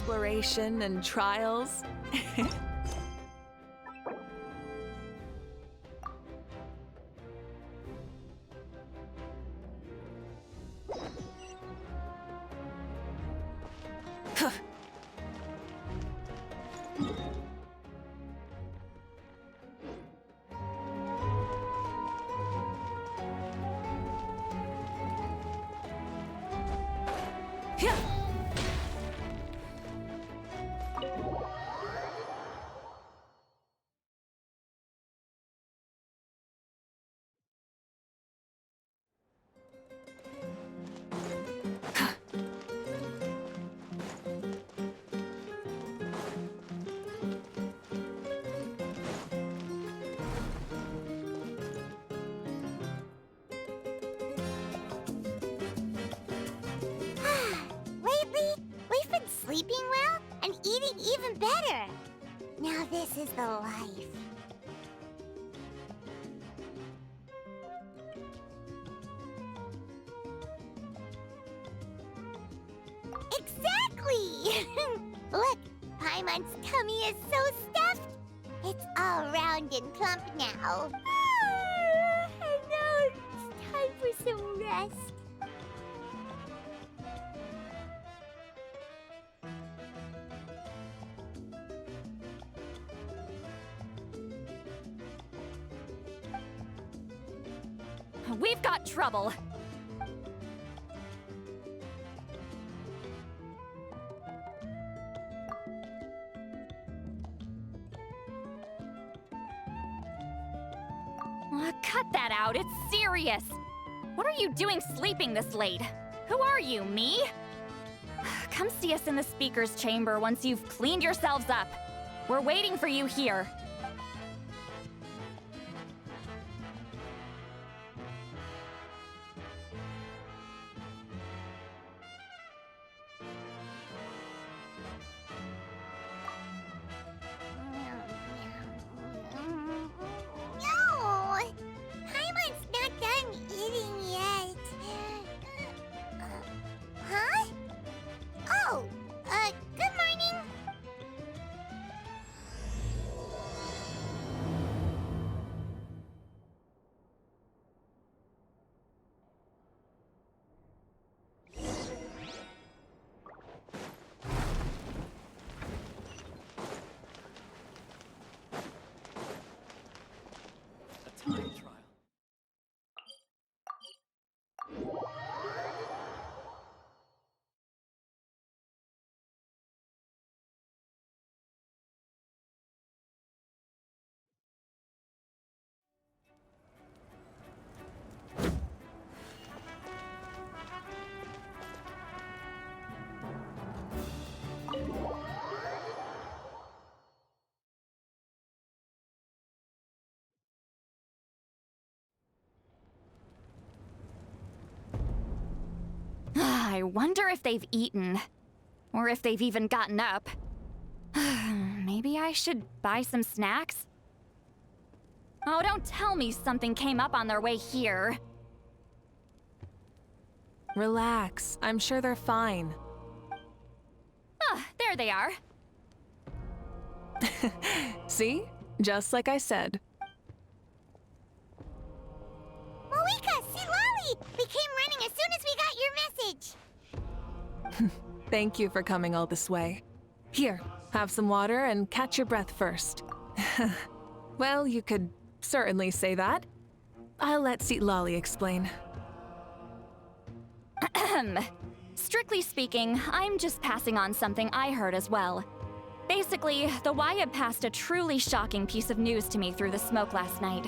exploration and trials. Lately, we've been sleeping well and eating even better. Now this is the life. Exactly! Look, Paimon's tummy is so stuffed. It's all round and plump now. And now it's time for some rest. We've got trouble. Cut that out, it's serious. What are you doing sleeping this late? Who are you, me? Come see us in the speaker's chamber once you've cleaned yourselves up. We're waiting for you here. No! Paimon's not done eating yet. Huh? Oh, good morning. A time trial. I wonder if they've eaten. Or if they've even gotten up. Maybe I should buy some snacks? Oh, don't tell me something came up on their way here. Relax, I'm sure they're fine. Ah, there they are. See? Just like I said. Mavuika, see Lolly! We came running as soon as we got your message. Thank you for coming all this way. Here, have some water and catch your breath first. Well, you could certainly say that. I'll let Lolly explain. Strictly speaking, I'm just passing on something I heard as well. Basically, the Wyab passed a truly shocking piece of news to me through the smoke last night.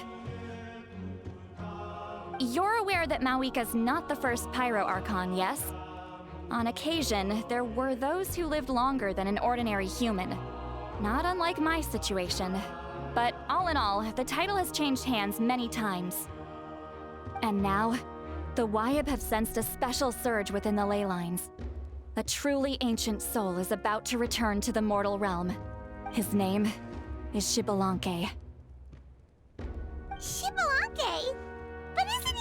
You're aware that Mavuika's not the first Pyro Archon, yes? On occasion, there were those who lived longer than an ordinary human. Not unlike my situation. But all in all, the title has changed hands many times. And now, the Wyab have sensed a special surge within the ley lines. A truly ancient soul is about to return to the mortal realm. His name is Xbalanque. Xbalanque? But isn't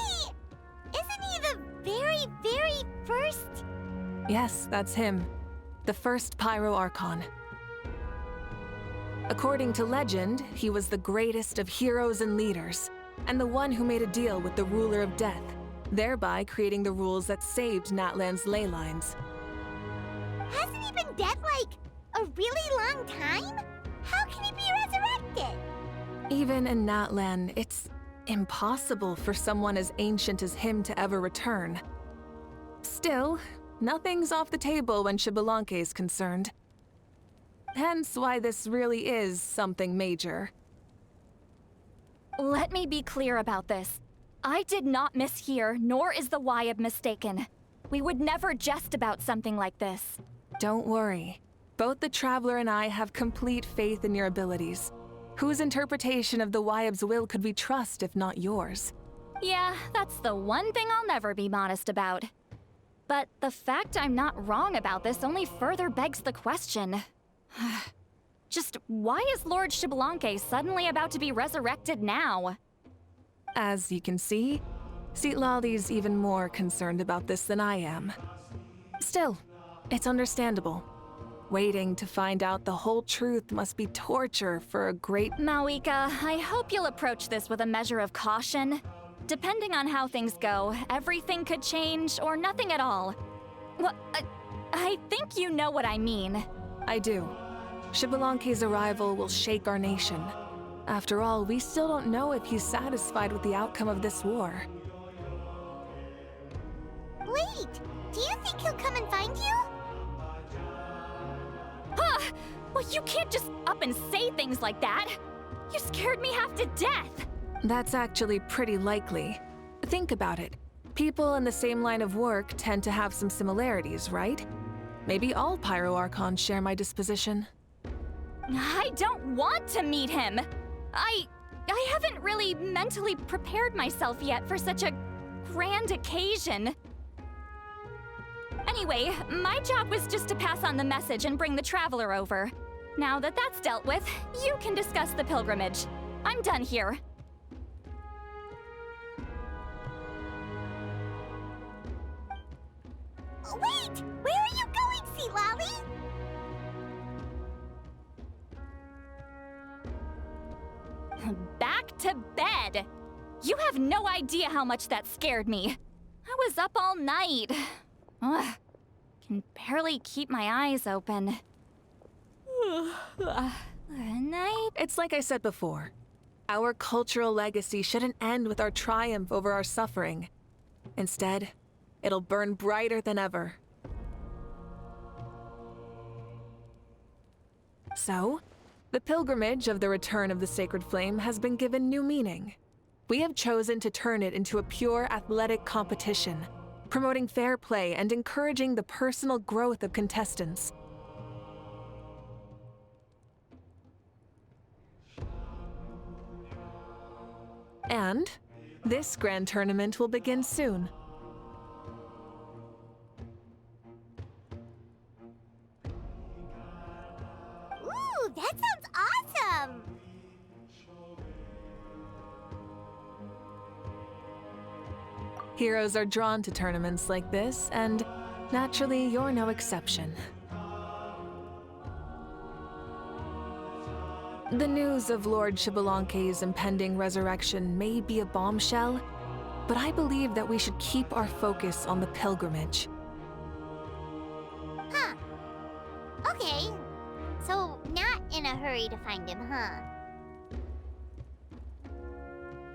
he the very, very first? Yes, that's him. the first Pyro Archon. According to legend, he was the greatest of heroes and leaders, and the one who made a deal with the ruler of death, thereby creating the rules that saved Natlan's ley lines. Hasn't he been dead, like, a really long time? How can he be resurrected? Even in Natlan, it's impossible for someone as ancient as him to ever return. Still, nothing's off the table when Xbalanque is concerned. Hence why this really is something major. Let me be clear about this. I did not mishear, nor is the Wyab mistaken. We would never jest about something like this. Don't worry. Both the Traveler and I have complete faith in your abilities. Whose interpretation of the Wyab's will could we trust if not yours? Yeah, that's the one thing I'll never be modest about. But the fact I'm not wrong about this only further begs the question. Just why is Lord Xbalanque suddenly about to be resurrected now? As you can see, Citlali's even more concerned about this than I am. Still, it's understandable. Waiting to find out the whole truth must be torture for a great— Mavuika, I hope you'll approach this with a measure of caution. Depending on how things go, everything could change or nothing at all. Well, I think you know what I mean. I do. Xbalanque's arrival will shake our nation. After all, we still don't know if he's satisfied with the outcome of this war. Wait, do you think he'll come and find you? Huh! Well, you can't just up and say things like that. You scared me half to death. That's actually pretty likely. Think about it. People in the same line of work tend to have some similarities, right? Maybe all Pyro Archons share my disposition. I don't want to meet him. I haven't really mentally prepared myself yet for such a grand occasion. Anyway, my job was just to pass on the message and bring the Traveler over. Now that that's dealt with, you can discuss the pilgrimage. I'm done here. Wait! Where are you going, Citlali? Back to bed! You have no idea how much that scared me. I was up all night. Ugh, can barely keep my eyes open. Night? It's like I said before. Our cultural legacy shouldn't end with our triumph over our suffering. Instead, it'll burn brighter than ever. So, the pilgrimage of the return of the Sacred Flame has been given new meaning. We have chosen to turn it into a pure athletic competition, promoting fair play and encouraging the personal growth of contestants. And this grand tournament will begin soon. Ooh, that sounds awesome! Heroes are drawn to tournaments like this, and naturally, you're no exception. The news of Lord Xbalanque's impending resurrection may be a bombshell, but I believe that we should keep our focus on the pilgrimage. Huh. Okay. So, not in a hurry to find him, huh?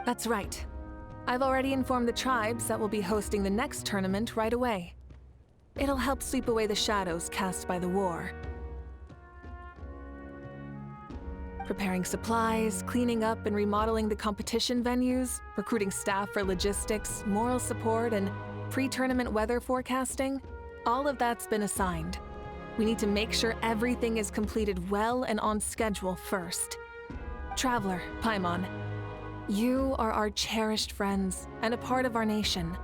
That's right. I've already informed the tribes that we'll be hosting the next tournament right away. It'll help sweep away the shadows cast by the war. Preparing supplies, cleaning up and remodeling the competition venues, recruiting staff for logistics, moral support, and pre-tournament weather forecasting, all of that's been assigned. We need to make sure everything is completed well and on schedule first. Traveler, Paimon, you are our cherished friends and a part of our nation.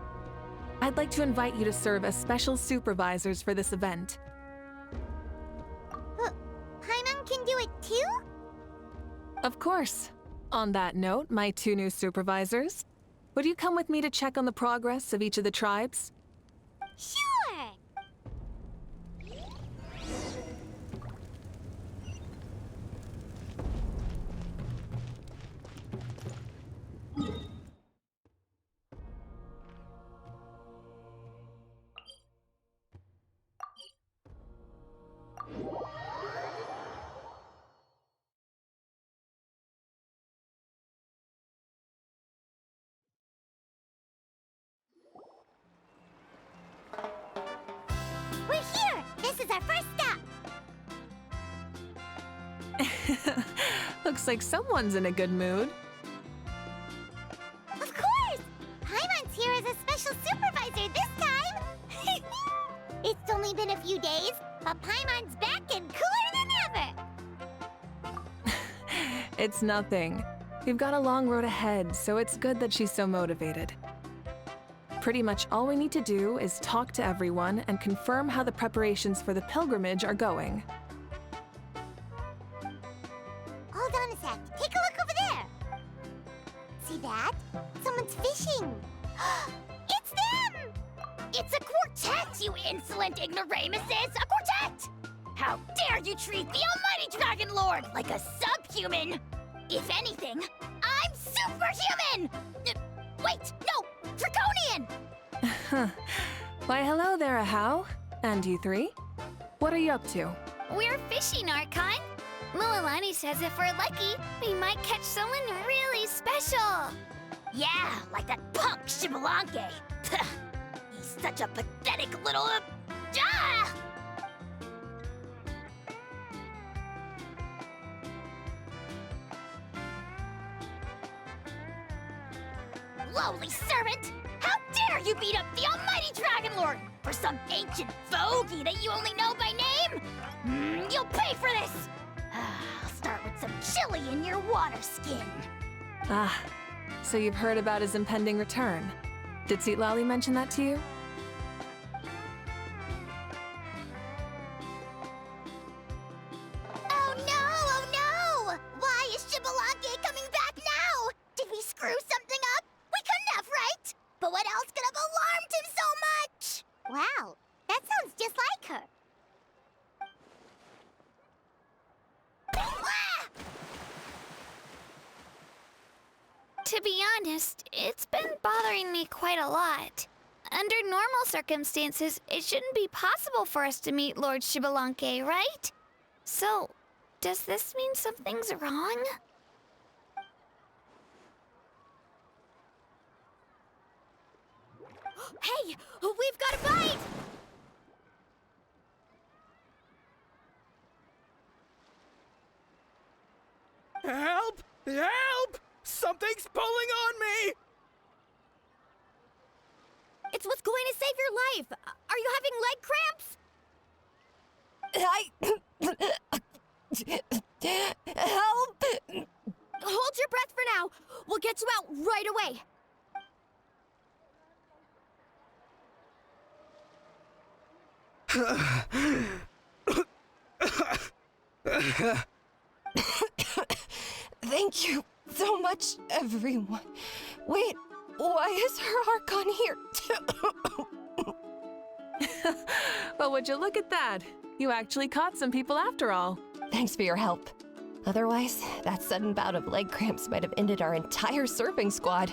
I'd like to invite you to serve as special supervisors for this event. Paimon can do it too? Of course. On that note, my two new supervisors, would you come with me to check on the progress of each of the tribes? Sure! Looks like someone's in a good mood. Of course! Paimon's here as a special supervisor this time! It's only been a few days, but Paimon's back and cooler than ever! It's nothing. We've got a long road ahead, so it's good that she's so motivated. Pretty much all we need to do is talk to everyone and confirm how the preparations for the pilgrimage are going. Hold on a sec. Take a look over there. See that? Someone's fishing. It's them! It's a quartet, you insolent ignoramuses! A quartet! How dare you treat the almighty Dragon Lord like a subhuman! If anything, I'm superhuman! Wait, no! Draconian! Why, hello there, Ahau. And you three? What are you up to? We're fishing, Archon. Mualani says if we're lucky, we might catch someone really special. Yeah, like that punk Shibalanke. He's such a pathetic little... Ah! Lowly servant! How dare you beat up the almighty Dragon Lord for some ancient fogey that you only know by name? You'll pay for this! I'll start with some chili in your water skin. Ah, so you've heard about his impending return. Did Lali mention that to you? Oh no! Why is Shibalanke coming back now? Did we screw something up? We couldn't have, right? But what else could have alarmed him so much? Wow, that sounds just like her. Ah! To be honest, it's been bothering me quite a lot. Under normal circumstances, it shouldn't be possible for us to meet Lord Shibalanke, right? So, does this mean something's wrong? Hey, we've got a bite! Help! Help! Something's pulling on me! It's what's going to save your life! Are you having leg cramps? Help! Hold your breath for now. We'll get you out right away. Thank you so much, everyone. Wait, why is her Archon here too? Well, would you look at that? You actually caught some people after all. Thanks for your help. Otherwise, that sudden bout of leg cramps might have ended our entire surfing squad.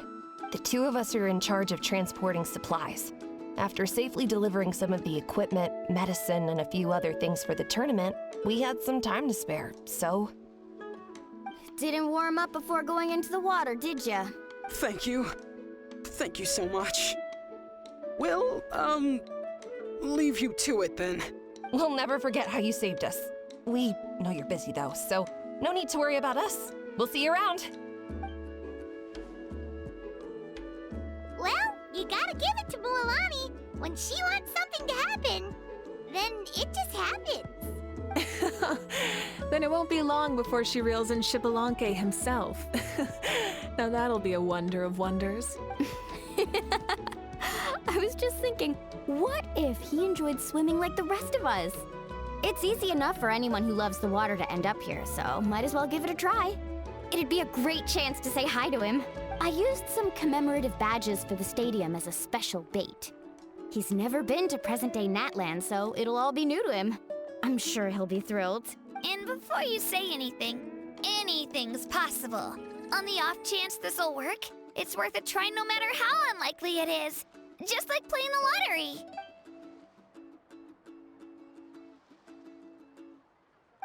The two of us are in charge of transporting supplies. After safely delivering some of the equipment, medicine, and a few other things for the tournament, we had some time to spare, so... Didn't warm up before going into the water, did ya? Thank you. Thank you so much. We'll, leave you to it then. We'll never forget how you saved us. We know you're busy though, so no need to worry about us. We'll see you around. Well, you gotta give it to Mualani. When she wants something to happen, then it just happens. Then it won't be long before she reels in Shibalanke himself. Now that'll be a wonder of wonders. I was just thinking, what if he enjoyed swimming like the rest of us? It's easy enough for anyone who loves the water to end up here, so might as well give it a try. It'd be a great chance to say hi to him. I used some commemorative badges for the stadium as a special bait. He's never been to present-day Natland, so it'll all be new to him. I'm sure he'll be thrilled. And before you say anything's possible. On the off chance this'll work, it's worth a try no matter how unlikely it is. Just like playing the lottery.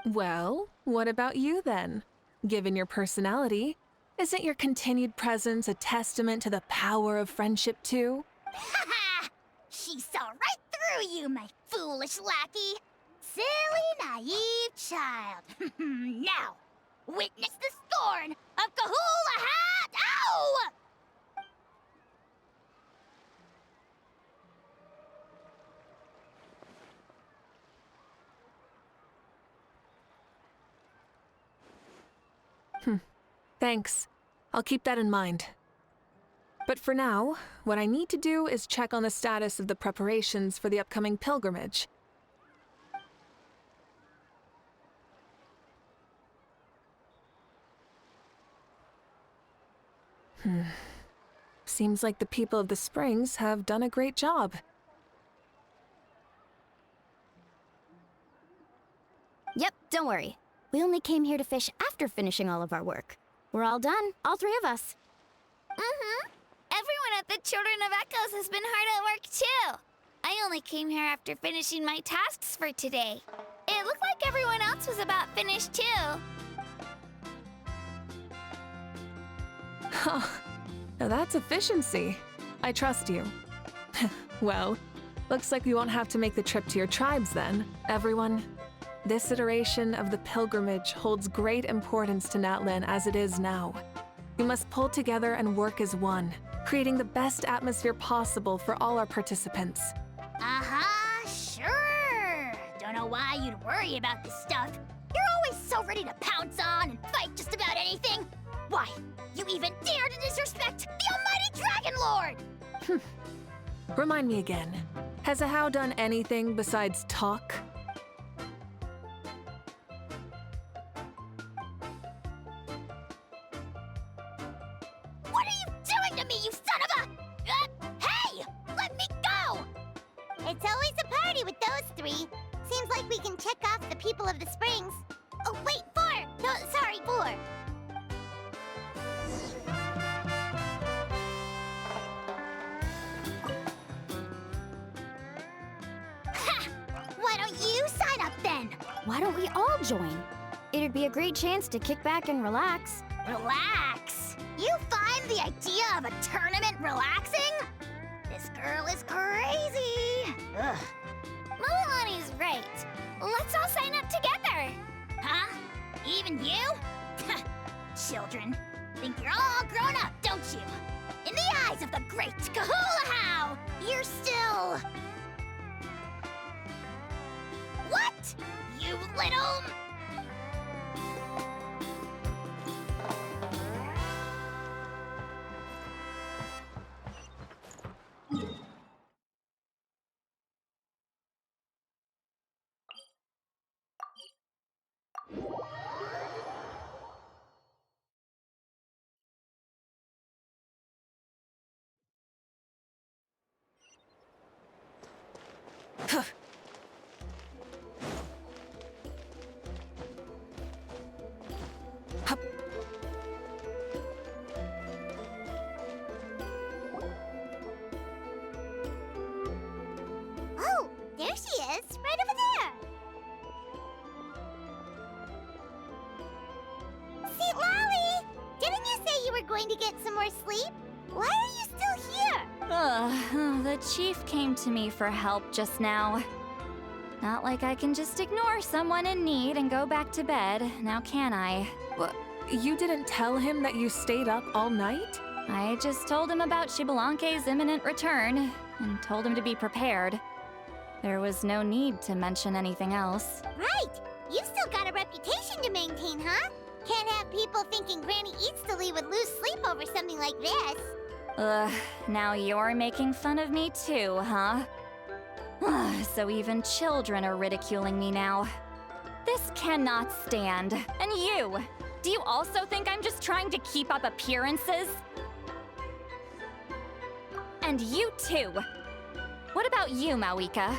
Well, what about you then? Given your personality, isn't your continued presence a testament to the power of friendship too? Ha ha! She saw right through you, my foolish lackey. Silly, naive child. Now, witness the scorn of Kahula Hat! Ow! Thanks. I'll keep that in mind. But for now, what I need to do is check on the status of the preparations for the upcoming pilgrimage. Seems like the people of the Springs have done a great job. Yep, don't worry. We only came here to fish after finishing all of our work. We're all done, all three of us. Everyone at the Children of Echoes has been hard at work too. I only came here after finishing my tasks for today. It looked like everyone else was about finished too. Now that's efficiency. I trust you. Well, looks like we won't have to make the trip to your tribes then, everyone. This iteration of the pilgrimage holds great importance to Natlan as it is now. We must pull together and work as one, creating the best atmosphere possible for all our participants. Sure. Don't know why you'd worry about this stuff. You're always so ready to pounce on and fight just about anything. Why, you even dare to disrespect the almighty Dragon Lord! Remind me again, has Ahau done anything besides talk? What are you doing to me, you son of a... hey! Let me go! It's always a party with those three. Seems like we can check off the people of the Springs. Oh, wait, 4! No, sorry, 4. Why don't you sign up then? Why don't we all join? It'd be a great chance to kick back and relax. Relax. You find the idea of a tournament relaxing? This girl is crazy. Ugh. Mulan's right. Let's all sign up together. Huh? Even you? Children, think you're all grown up, don't you? In the eyes of the great Kahula, you're still... What? You little... Oh, there she is, right over there. See, Lolly, didn't you say you were going to get some more sleep? Why are you still here? The chief came to me for help just now. Not like I can just ignore someone in need and go back to bed, now can I? You didn't tell him that you stayed up all night? I just told him about Shibalanke's imminent return, and told him to be prepared. There was no need to mention anything else. Right. You've still got a reputation to maintain, huh? Can't have people thinking Granny Eatstily would lose sleep over something like this. Now you're making fun of me too, huh? So even children are ridiculing me now. This cannot stand. And you! Do you also think I'm just trying to keep up appearances? And you too! What about you, Mavuika?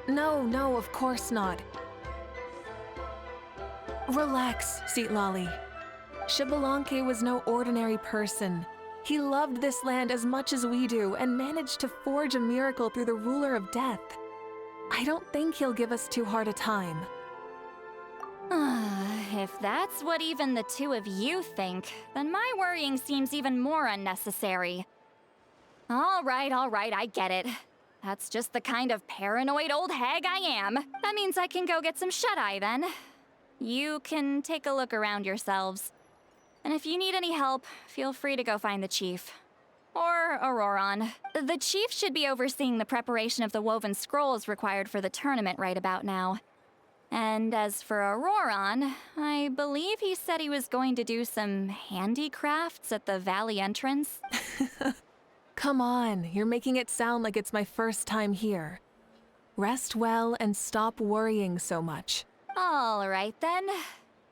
No, of course not. Relax, Seatlolly. Shibalanke was no ordinary person. He loved this land as much as we do and managed to forge a miracle through the ruler of death. I don't think he'll give us too hard a time. If that's what even the two of you think, then my worrying seems even more unnecessary. All right, I get it. That's just the kind of paranoid old hag I am. That means I can go get some shut-eye then. You can take a look around yourselves. And if you need any help, feel free to go find the chief. Or Auroron. The chief should be overseeing the preparation of the woven scrolls required for the tournament right about now. And as for Auroron, I believe he said he was going to do some handicrafts at the valley entrance. Come on, you're making it sound like it's my first time here. Rest well and stop worrying so much. All right then.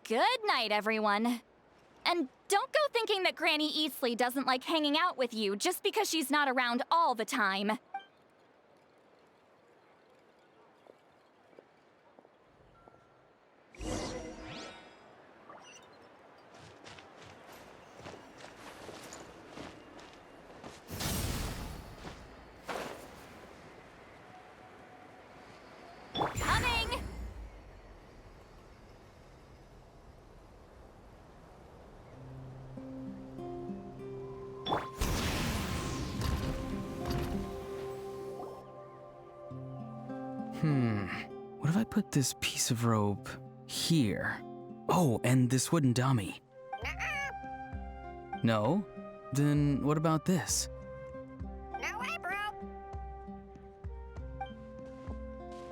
Good night, everyone. And don't go thinking that Granny Eastley doesn't like hanging out with you just because she's not around all the time. Coming! What if I put this piece of rope here? Oh, and this wooden dummy. No? Then what about this? No way, bro.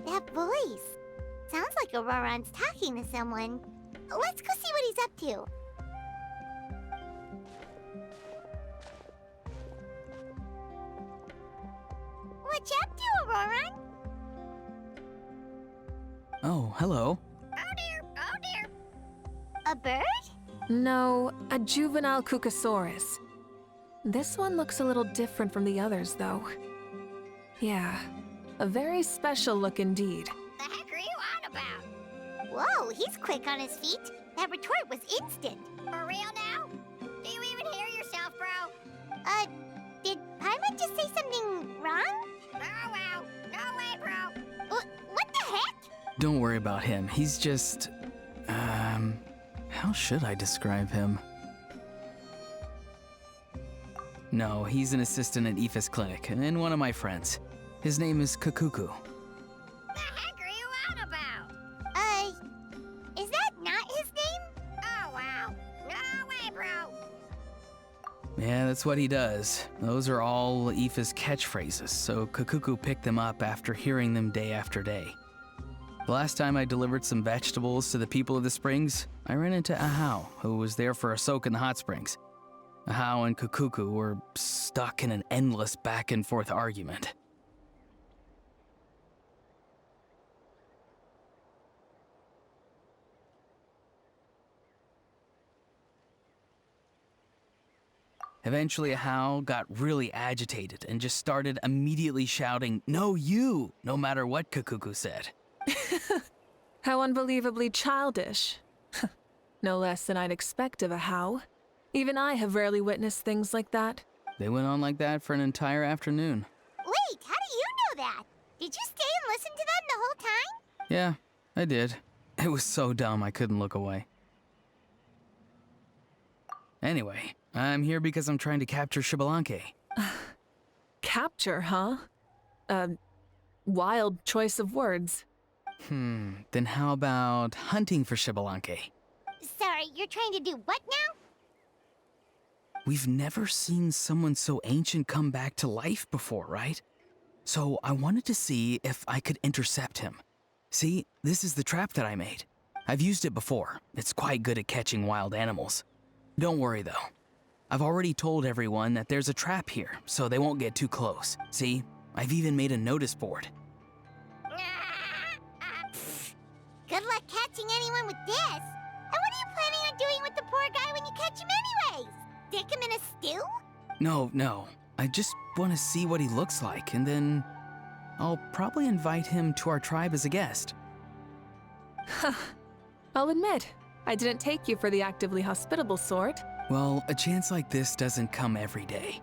That voice. Sounds like Auroron's talking to someone. Let's go see what he's up to. What you up to, Auroron? Oh, hello. Oh dear, oh dear. A bird? No, a juvenile Cucosaurus. This one looks a little different from the others, though. Yeah, a very special look indeed. The heck are you on about? Whoa, he's quick on his feet. That retort was instant. For real now? Do you even hear yourself, bro? Did Paimon just say something wrong? Oh, wow. No way, bro. What the heck? Don't worry about him. He's just... how should I describe him? No, he's an assistant at IFA's clinic, and one of my friends. His name is Kakuku. The heck are you on about? Is that not his name? Oh, wow. No way, bro. Yeah, that's what he does. Those are all IFA's catchphrases, so Kakuku picked them up after hearing them day after day. The last time I delivered some vegetables to the people of the springs, I ran into Ahau, who was there for a soak in the hot springs. Ahau and Kakuku were stuck in an endless back and forth argument. Eventually, Ahau got really agitated and just started immediately shouting, "No, you!" no matter what Kakuku said. How unbelievably childish. No less than I'd expect of a How. Even I have rarely witnessed things like that. They went on like that for an entire afternoon. Wait, how do you know that? Did you stay and listen to them the whole time? Yeah, I did. It was so dumb I couldn't look away. Anyway, I'm here because I'm trying to capture Xbalanque. Capture, huh? Wild choice of words. Then how about hunting for Xbalanque? Sorry, you're trying to do what now? We've never seen someone so ancient come back to life before, right? So I wanted to see if I could intercept him. See, this is the trap that I made. I've used it before. It's quite good at catching wild animals. Don't worry though. I've already told everyone that there's a trap here, so they won't get too close. See, I've even made a notice board. Good luck catching anyone with this. And what are you planning on doing with the poor guy when you catch him anyways? Stick him in a stew? No. I just want to see what he looks like, and then I'll probably invite him to our tribe as a guest. I'll admit, I didn't take you for the actively hospitable sort. Well, a chance like this doesn't come every day.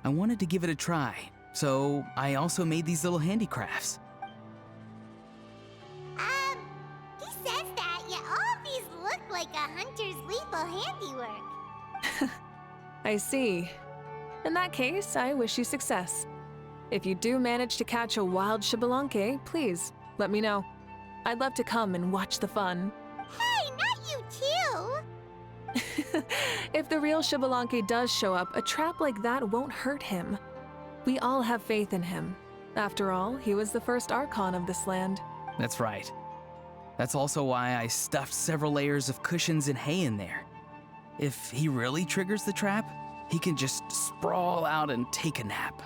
I wanted to give it a try, so I also made these little handicrafts. He says that, yet all of these look like a hunter's lethal handiwork. I see. In that case, I wish you success. If you do manage to catch a wild Xbalanque, please let me know. I'd love to come and watch the fun. Hey, not you too! If the real Xbalanque does show up, a trap like that won't hurt him. We all have faith in him. After all, he was the first Archon of this land. That's right. That's also why I stuffed several layers of cushions and hay in there. If he really triggers the trap, he can just sprawl out and take a nap.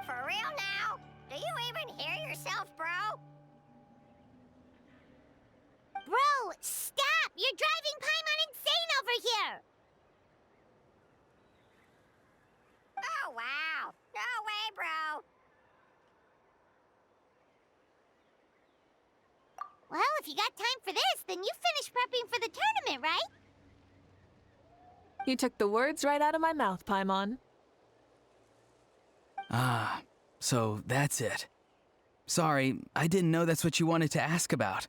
For real now? Do you even hear yourself, bro? Bro, stop! You're driving Paimon insane over here! Oh, wow. No way, bro. Well, if you got time for this, then you finished prepping for the tournament, right? You took the words right out of my mouth, Paimon. Ah, so that's it. Sorry, I didn't know that's what you wanted to ask about.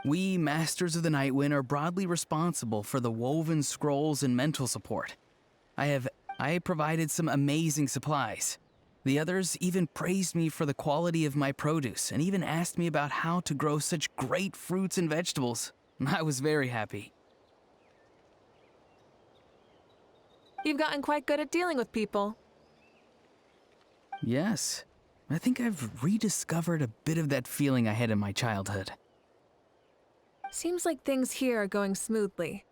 We Masters of the Nightwind are broadly responsible for the woven scrolls and mental support. I provided some amazing supplies. The others even praised me for the quality of my produce and even asked me about how to grow such great fruits and vegetables. I was very happy. You've gotten quite good at dealing with people. Yes, I think I've rediscovered a bit of that feeling I had in my childhood. Seems like things here are going smoothly.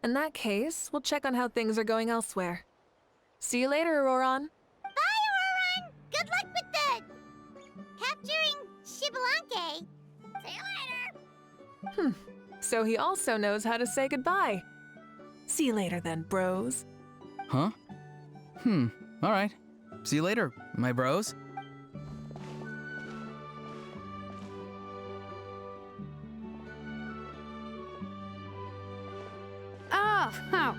In that case, we'll check on how things are going elsewhere. See you later, Auroron. Bye, Auroron! Good luck with the... capturing Xbalanque. See you later! So he also knows how to say goodbye. See you later then, bros. Huh? All right. See you later, my bros. Oh,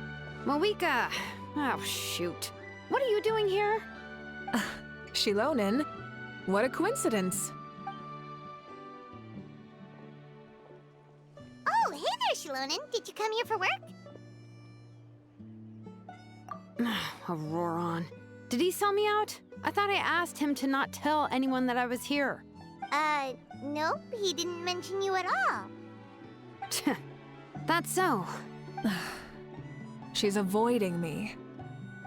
Mavuika. Oh, shoot. What are you doing here? Shilonin, what a coincidence. Oh, hey there, Shilonin. Did you come here for work? Auroron. Did he sell me out? I thought I asked him to not tell anyone that I was here. Nope. He didn't mention you at all. That's so. She's avoiding me.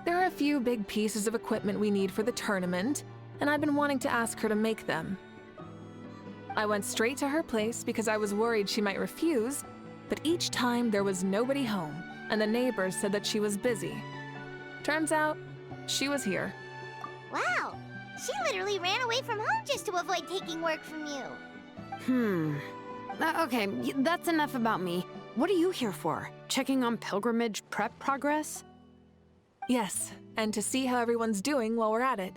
There are a few big pieces of equipment we need for the tournament, and I've been wanting to ask her to make them. I went straight to her place because I was worried she might refuse, but each time there was nobody home, and the neighbors said that she was busy. Turns out, she was here. Wow. She literally ran away from home just to avoid taking work from you. Okay, that's enough about me. What are you here for? Checking on pilgrimage prep progress? Yes, and to see how everyone's doing while we're at it.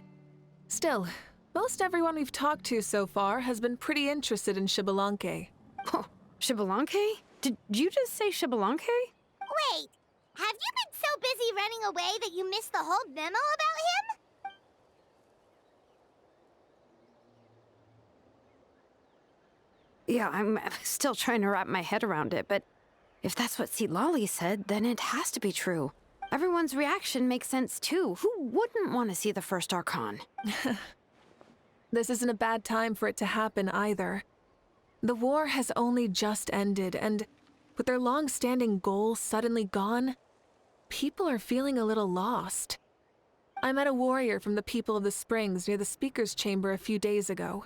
Still, most everyone we've talked to so far has been pretty interested in Xbalanque. Oh, Xbalanque? Did you just say Xbalanque? Wait, have you been so busy running away that you missed the whole memo about him? Yeah, I'm still trying to wrap my head around it, but if that's what Lolly said, then it has to be true. Everyone's reaction makes sense too. Who wouldn't want to see the first Archon? This isn't a bad time for it to happen either. The war has only just ended, and with their long-standing goal suddenly gone, people are feeling a little lost. I met a warrior from the People of the Springs near the Speaker's Chamber a few days ago.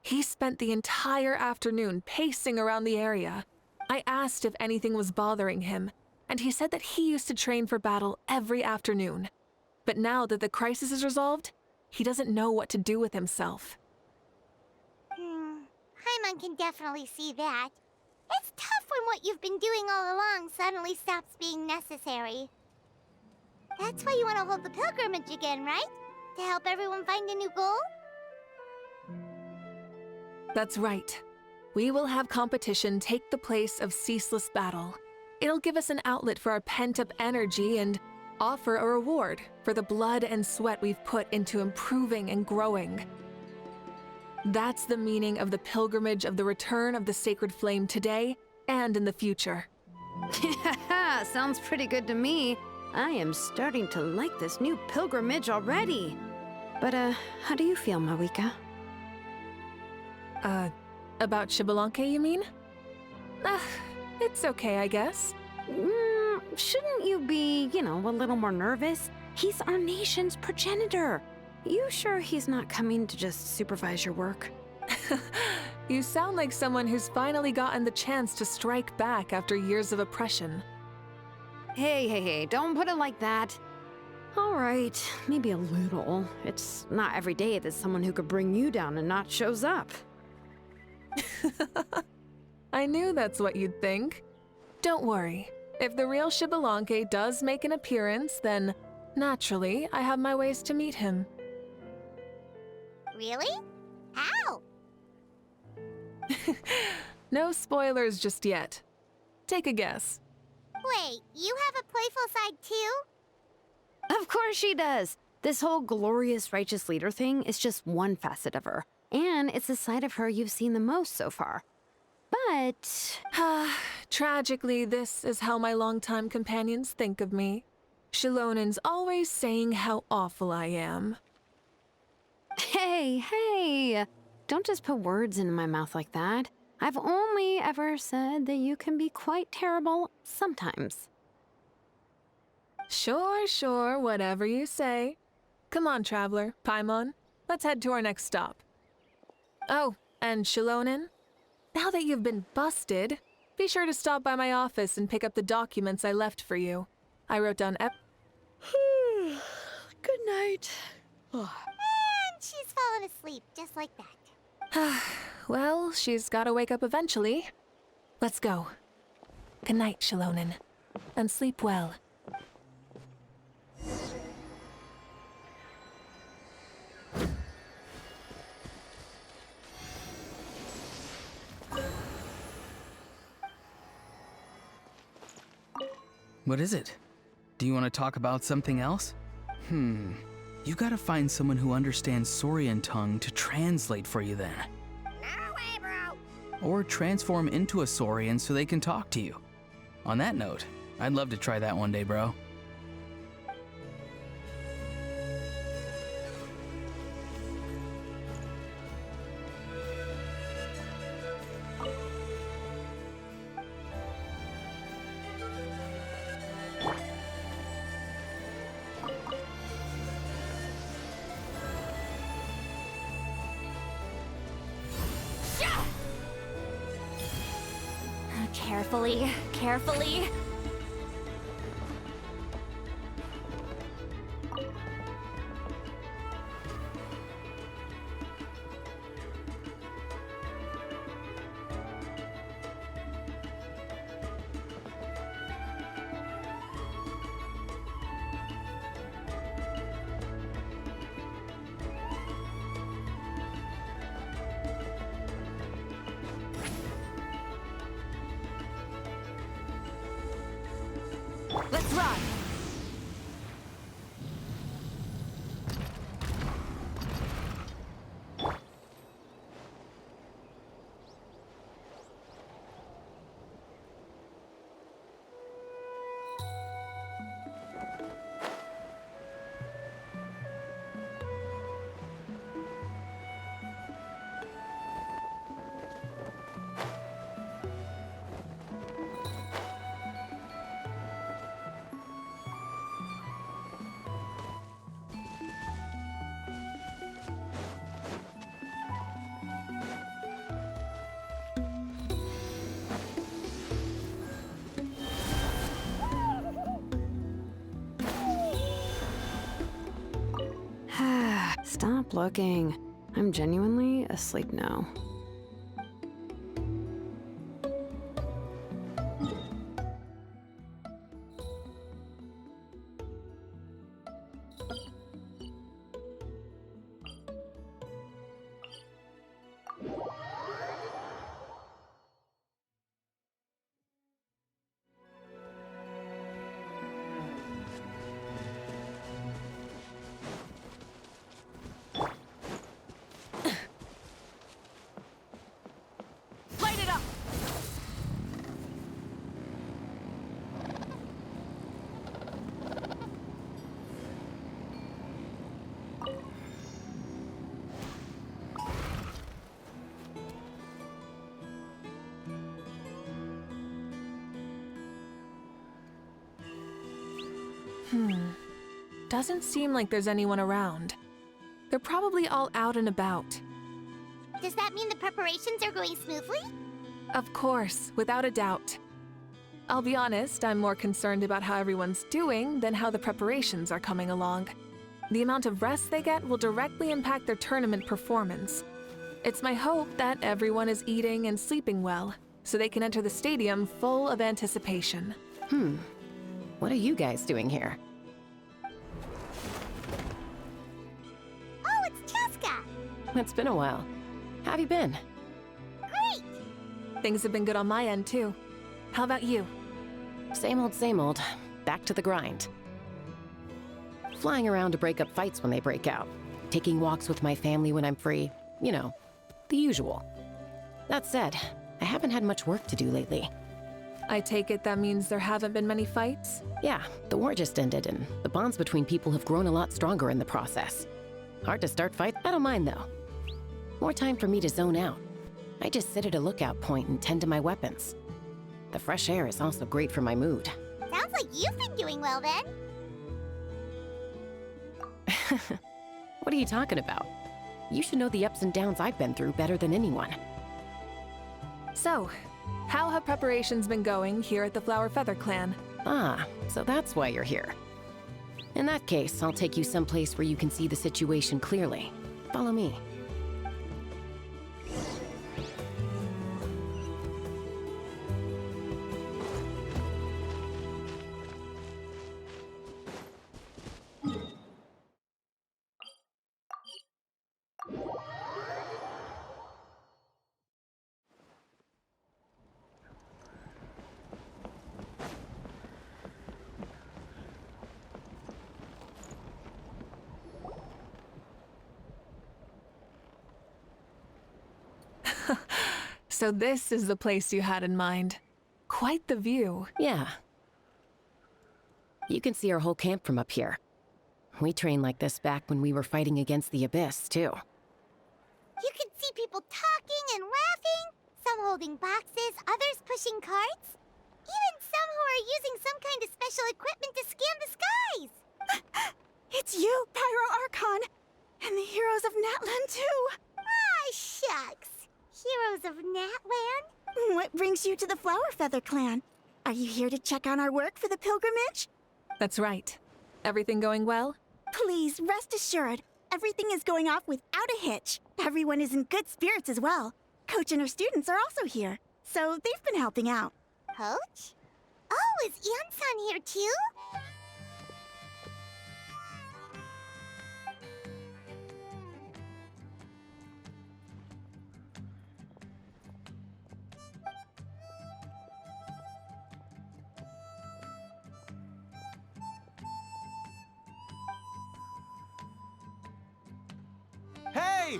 He spent the entire afternoon pacing around the area. I asked if anything was bothering him, and he said that he used to train for battle every afternoon. But now that the crisis is resolved, he doesn't know what to do with himself. Paimon can definitely see that. It's tough when what you've been doing all along suddenly stops being necessary. That's why you want to hold the pilgrimage again, right? To help everyone find a new goal? That's right. We will have competition take the place of ceaseless battle. It'll give us an outlet for our pent-up energy and offer a reward for the blood and sweat we've put into improving and growing. That's the meaning of the pilgrimage of the return of the sacred flame today and in the future. Yeah, sounds pretty good to me. I am starting to like this new pilgrimage already. But, how do you feel, Mavuika? About Xbalanque, you mean? It's okay, I guess. Shouldn't you be, a little more nervous? He's our nation's progenitor. You sure he's not coming to just supervise your work? You sound like someone who's finally gotten the chance to strike back after years of oppression. Hey, don't put it like that. All right, maybe a little. It's not every day that someone who could bring you down a notch shows up. I knew that's what you'd think. Don't worry. If the real Xbalanque does make an appearance, then naturally I have my ways to meet him. Really? How? No spoilers just yet. Take a guess. Wait, you have a playful side too? Of course she does. This whole glorious righteous leader thing is just one facet of her. And it's the side of her you've seen the most so far. But... Tragically, this is how my longtime companions think of me. Shilonen's always saying how awful I am. Hey! Don't just put words into my mouth like that. I've only ever said that you can be quite terrible sometimes. Sure, whatever you say. Come on, traveler, Paimon. Let's head to our next stop. Oh, and Shilonen, now that you've been busted, be sure to stop by my office and pick up the documents I left for you. I wrote down Good night. And she's fallen asleep just like that. Well, she's gotta wake up eventually. Let's go. Good night, Shilonen. And sleep well. What is it? Do you want to talk about something else? You gotta find someone who understands Saurian tongue to translate for you then. No way, bro. Or transform into a Saurian so they can talk to you. On that note, I'd love to try that one day, bro. Carefully. Let's run! Stop looking. I'm genuinely asleep now. Doesn't seem like there's anyone around. They're probably all out and about. Does that mean the preparations are going smoothly? Of course, without a doubt. I'll be honest, I'm more concerned about how everyone's doing than how the preparations are coming along. The amount of rest they get will directly impact their tournament performance. It's my hope that everyone is eating and sleeping well, so they can enter the stadium full of anticipation. What are you guys doing here? Oh, it's Cheska! It's been a while. How have you been? Great! Things have been good on my end, too. How about you? Same old, same old. Back to the grind. Flying around to break up fights when they break out. Taking walks with my family when I'm free. You know, the usual. That said, I haven't had much work to do lately. I take it that means there haven't been many fights? Yeah, the war just ended, and the bonds between people have grown a lot stronger in the process. Hard to start fights, I don't mind though. More time for me to zone out. I just sit at a lookout point and tend to my weapons. The fresh air is also great for my mood. Sounds like you've been doing well then. What are you talking about? You should know the ups and downs I've been through better than anyone. So, how have preparations been going here at the Flower Feather Clan? Ah, so that's why you're here. In that case, I'll take you someplace where you can see the situation clearly. Follow me. So this is the place you had in mind. Quite the view. Yeah. You can see our whole camp from up here. We trained like this back when we were fighting against the Abyss, too. You can see people talking and laughing, some holding boxes, others pushing carts. Even some who are using some kind of special equipment to scan the skies. It's you, Pyro Archon! And the heroes of Natlan, too! Ah, shucks. Heroes of Natlan? What brings you to the Flower Feather Clan? Are you here to check on our work for the pilgrimage? That's right. Everything going well? Please, rest assured, everything is going off without a hitch. Everyone is in good spirits as well. Coach and her students are also here, so they've been helping out. Coach? Oh, is Ian-san here too? Hey!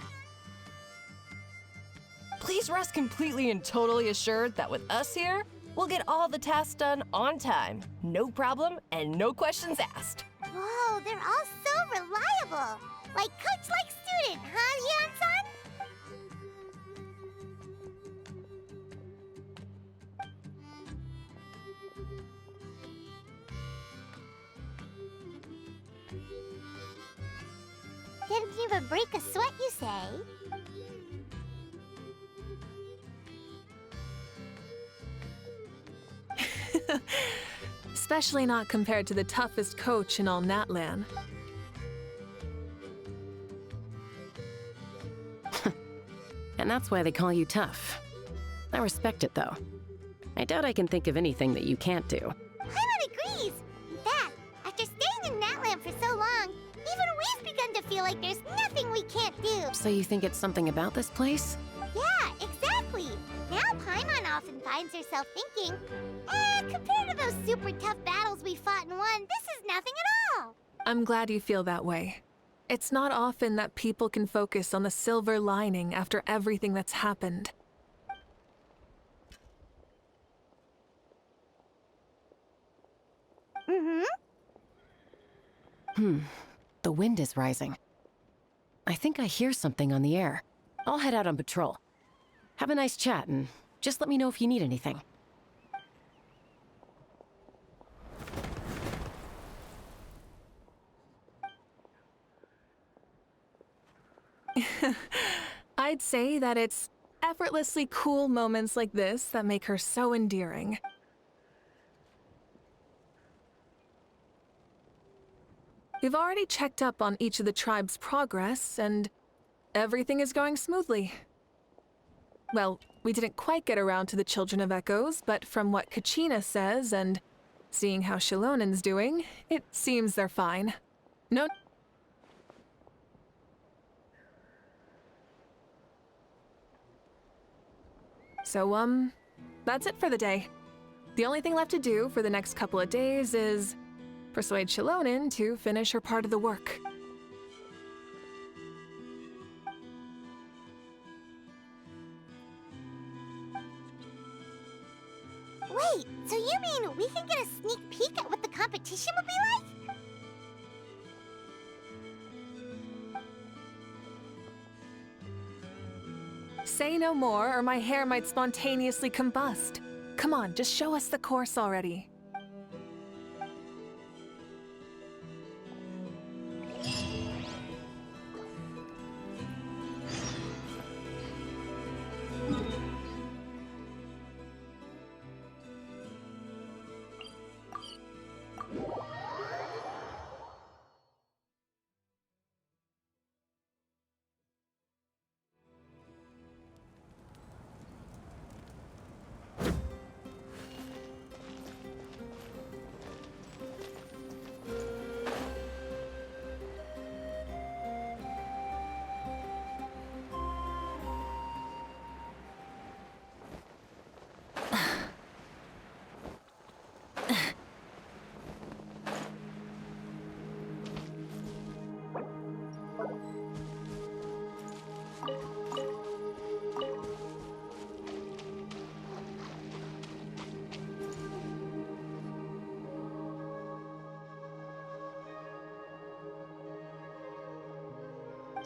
Please rest completely and totally assured that with us here, we'll get all the tasks done on time. No problem and no questions asked. Whoa, they're all so reliable. Like coach, like student, huh, Ian-san? Didn't even break a sweat, you say? Especially not compared to the toughest coach in all Natlan. And that's why they call you tough. I respect it, though. I doubt I can think of anything that you can't do. Paimon agrees! In fact, after staying in Natlan for so long, even we've begun to feel like there's nothing we can't do. So you think it's something about this place? Yeah, exactly! Now Paimon often finds herself thinking, compared to those super tough battles we fought and won, this is nothing at all! I'm glad you feel that way. It's not often that people can focus on the silver lining after everything that's happened. The wind is rising. I think I hear something on the air. I'll head out on patrol. Have a nice chat and just let me know if you need anything. I'd say that it's effortlessly cool moments like this that make her so endearing. We've already checked up on each of the tribe's progress, and everything is going smoothly. Well, we didn't quite get around to the Children of Echoes, but from what Kachina says and seeing how Shilonen's doing, it seems they're fine. No. So, that's it for the day. The only thing left to do for the next couple of days is persuade Shilonen to finish her part of the work. Wait, so you mean we can get a sneak peek at what the competition will be like? Say no more, or my hair might spontaneously combust. Come on, just show us the course already.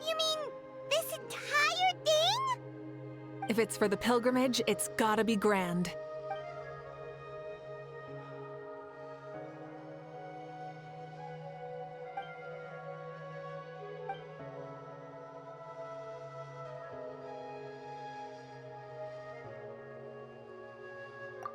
You mean this entire thing? If it's for the pilgrimage, it's gotta be grand.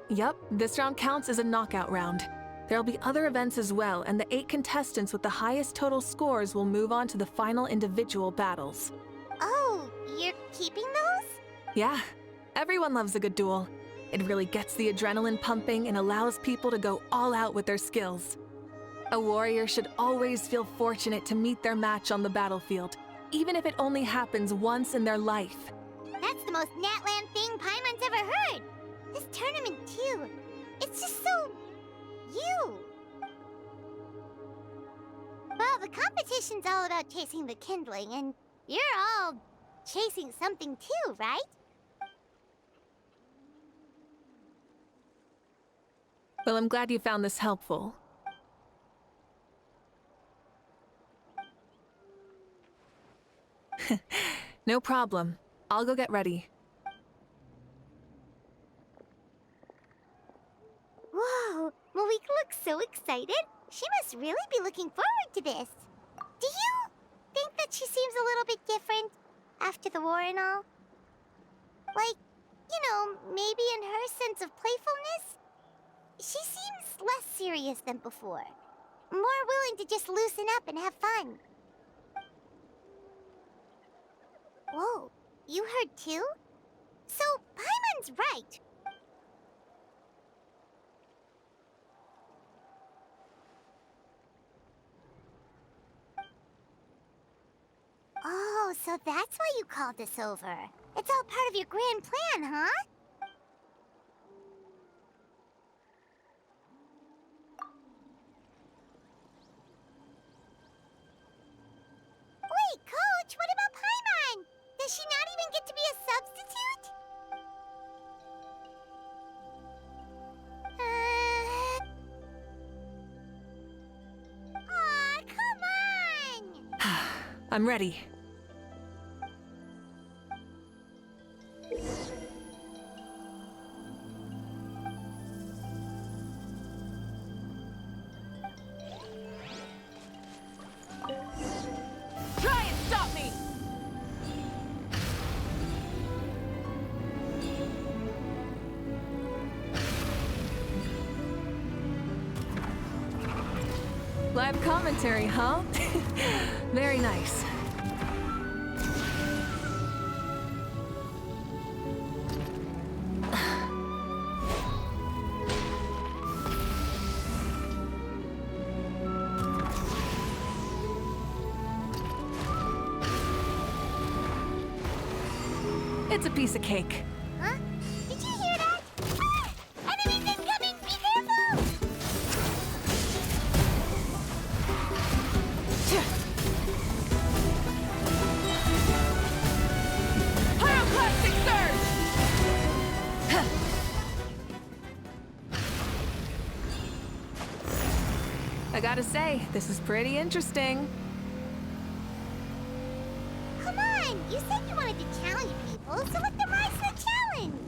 Yup, this round counts as a knockout round. There'll be other events as well, and the 8 contestants with the highest total scores will move on to the final individual battles. Oh, you're keeping those? Yeah, everyone loves a good duel. It really gets the adrenaline pumping and allows people to go all out with their skills. A warrior should always feel fortunate to meet their match on the battlefield, even if it only happens once in their life. That's the most Natland thing Paimon's ever heard. This tournament, too. It's just so... you. Well, the competition's all about chasing the kindling, and you're all chasing something too, right? Well, I'm glad you found this helpful. No problem. I'll go get ready. Whoa, Mavuika looks so excited. She must really be looking forward to this. Do you think that she seems a little bit different after the war and all? Like, you know, maybe in her sense of playfulness? She seems less serious than before. More willing to just loosen up and have fun. Whoa, you heard too? So, Paimon's right. Oh, so that's why you called us over. It's all part of your grand plan, huh? Wait, Coach, what about Paimon? Does she not even get to be a substitute? Aw, come on! I'm ready. Try and stop me! Live commentary, huh? Very nice. It's a piece of cake. Huh? Did you hear that? Ah! Enemies incoming! Be careful! Pyroclastic surge! I gotta say, this is pretty interesting. Come on! You said you wanted to challenge people, so let them rise to the challenge!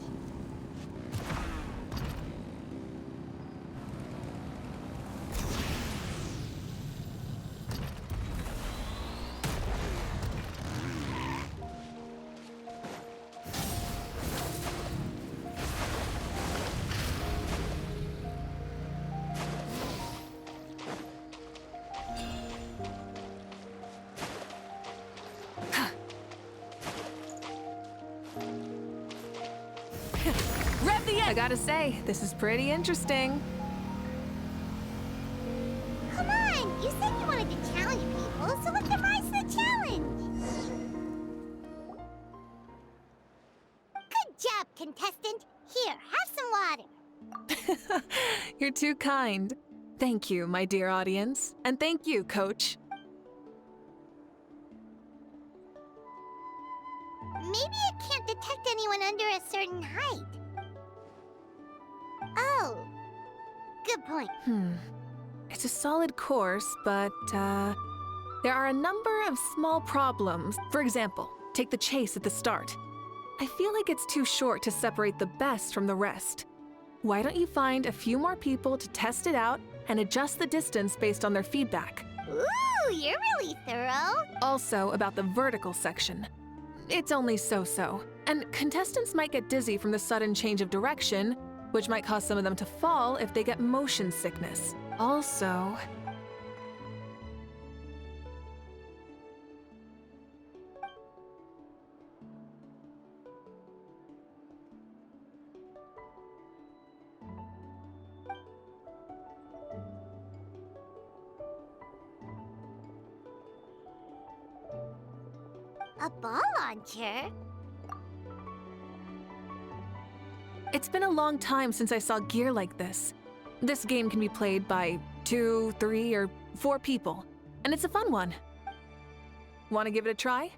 Rev the I gotta say, this is pretty interesting. Come on! You said you wanted to challenge people, so let them rise to the challenge! Good job, contestant! Here, have some water! You're too kind. Thank you, my dear audience. And thank you, Coach. Maybe it can't detect anyone under a certain height. Oh, good point. It's a solid course, but, there are a number of small problems. For example, take the chase at the start. I feel like it's too short to separate the best from the rest. Why don't you find a few more people to test it out and adjust the distance based on their feedback? Ooh, you're really thorough. Also, about the vertical section. It's only so-so, and contestants might get dizzy from the sudden change of direction, which might cause some of them to fall if they get motion sickness. Also... A ball launcher? It's been a long time since I saw gear like this. This game can be played by 2, 3, or 4 people, and it's a fun one. Want to give it a try?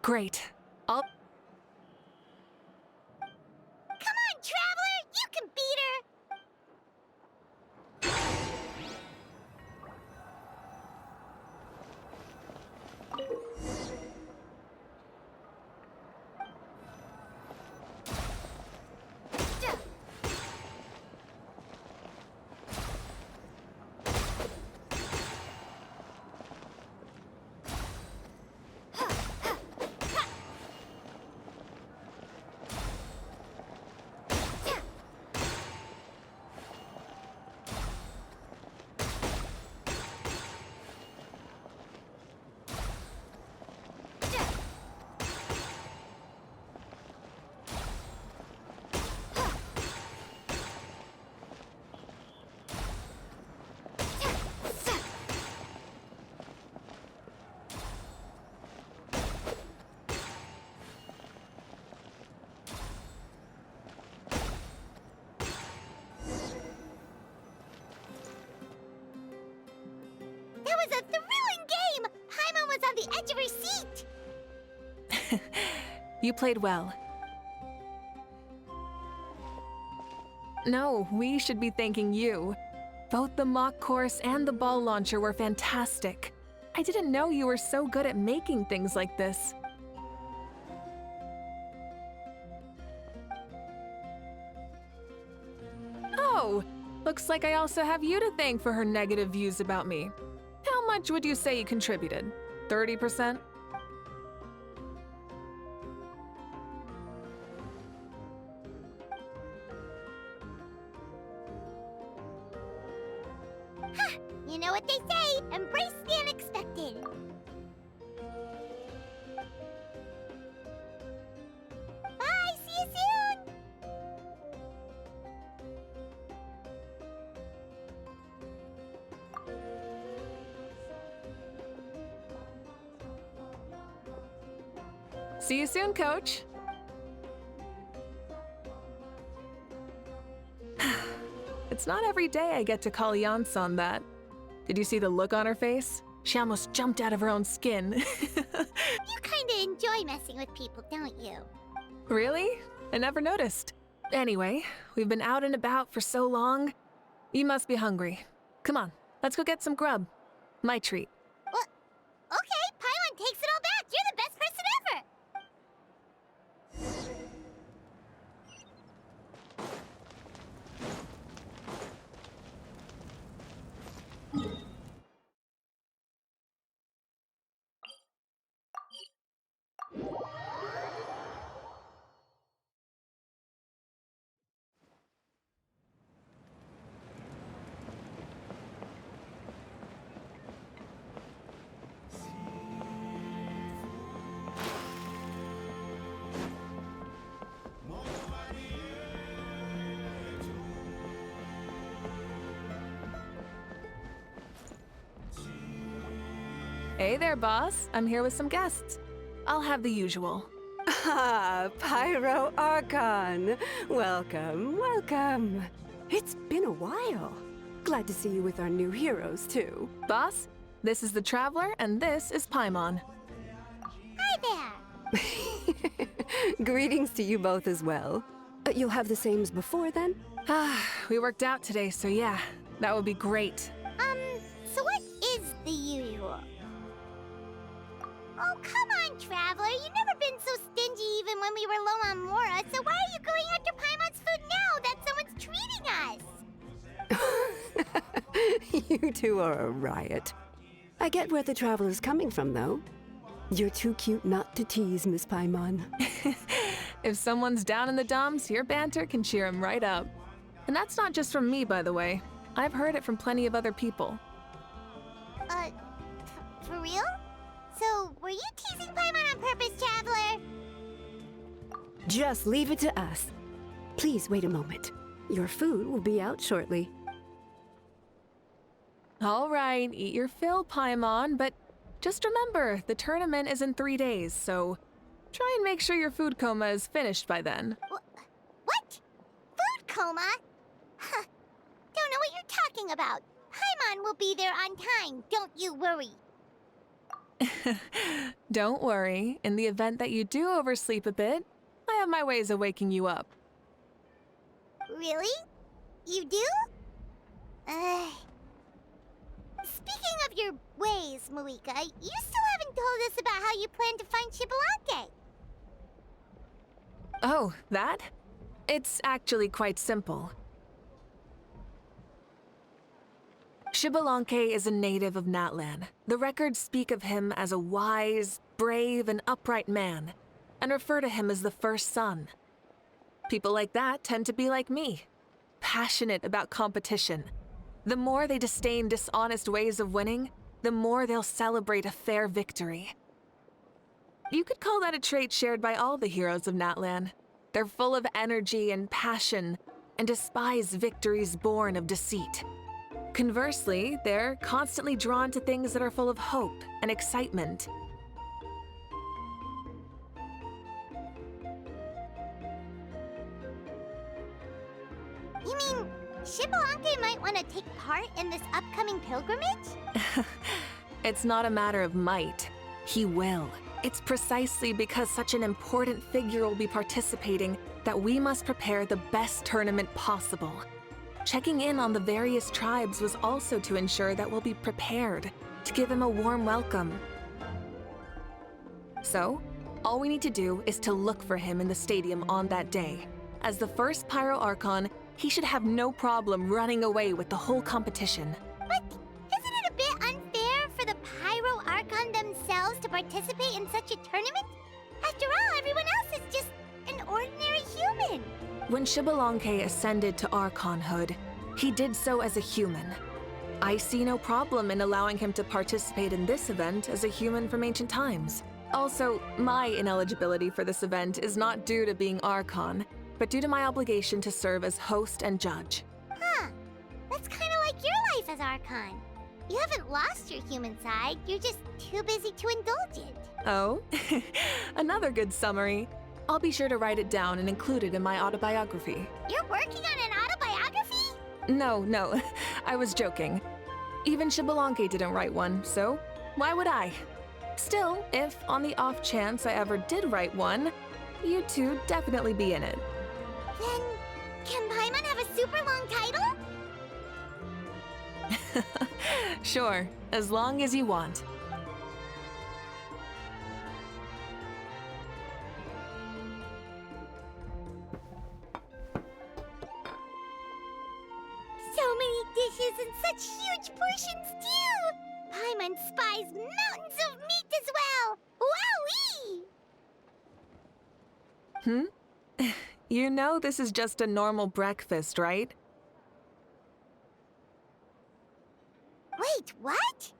Great. I'll... Come on, Traveler! You can beat her! That was a thrilling game! Paimon was on the edge of her seat! You played well. No, we should be thanking you. Both the mock course and the ball launcher were fantastic. I didn't know you were so good at making things like this. Oh, looks like I also have you to thank for her negative views about me. How much would you say you contributed? 30%? You know what they say, embrace the unexpected. Bye, see you soon! See you soon, Coach. It's not every day I get to call Yansan that. Did you see the look on her face? She almost jumped out of her own skin. You kinda enjoy messing with people, don't you? Really? I never noticed. Anyway, we've been out and about for so long. You must be hungry. Come on, let's go get some grub. My treat. Well, okay, Paimon takes it all back. You're the best person ever. Hey there, boss. I'm here with some guests. I'll have the usual. Ah, Pyro Archon. Welcome, welcome. It's been a while. Glad to see you with our new heroes, too. Boss, this is the Traveler, and this is Paimon. Hi there. Greetings to you both as well. You'll have the same as before, then? We worked out today, so yeah, that would be great. So what is the usual? Oh, come on, Traveler. You've never been so stingy even when we were low on Mora, so why are you going after Paimon's food now that someone's treating us? You two are a riot. I get where the Traveler's coming from, though. You're too cute not to tease, Miss Paimon. If someone's down in the dumps, your banter can cheer him right up. And that's not just from me, by the way. I've heard it from plenty of other people. For real? So, were you teasing Paimon on purpose, Traveler? Just leave it to us. Please wait a moment. Your food will be out shortly. All right, eat your fill, Paimon, but just remember, the tournament is in 3 days, so try and make sure your food coma is finished by then. What? Food coma? Huh. Don't know what you're talking about. Paimon will be there on time, don't you worry. Don't worry, in the event that you do oversleep a bit, I have my ways of waking you up. Really? You do? Speaking of your ways, Mavuika, you still haven't told us about how you plan to find Xbalanque. Oh, that? It's actually quite simple. Xbalanque is a native of Natlan. The records speak of him as a wise, brave, and upright man, and refer to him as the first son. People like that tend to be like me, passionate about competition. The more they disdain dishonest ways of winning, the more they'll celebrate a fair victory. You could call that a trait shared by all the heroes of Natlan. They're full of energy and passion, and despise victories born of deceit. Conversely, they're constantly drawn to things that are full of hope and excitement. You mean Xbalanque might want to take part in this upcoming pilgrimage? It's not a matter of might. He will. It's precisely because such an important figure will be participating that we must prepare the best tournament possible. Checking in on the various tribes was also to ensure that we'll be prepared to give him a warm welcome. So, all we need to do is to look for him in the stadium on that day. As the first Pyro Archon, he should have no problem running away with the whole competition. But isn't it a bit unfair for the Pyro Archon themselves to participate in such a tournament? After all, everyone else is just an ordinary human. When Xbalanque ascended to Archonhood, he did so as a human. I see no problem in allowing him to participate in this event as a human from ancient times. Also, my ineligibility for this event is not due to being Archon, but due to my obligation to serve as host and judge. Huh. That's kind of like your life as Archon. You haven't lost your human side, you're just too busy to indulge it. Oh, another good summary. I'll be sure to write it down and include it in my autobiography. You're working on an autobiography? No, I was joking. Even Xbalanque didn't write one, so why would I? Still, if on the off chance I ever did write one, you two definitely be in it. Then, can Paimon have a super long title? Sure, as long as you want. So many dishes and such huge portions, too! Paimon spies mountains of meat as well! Wowee! You know this is just a normal breakfast, right? Wait, what?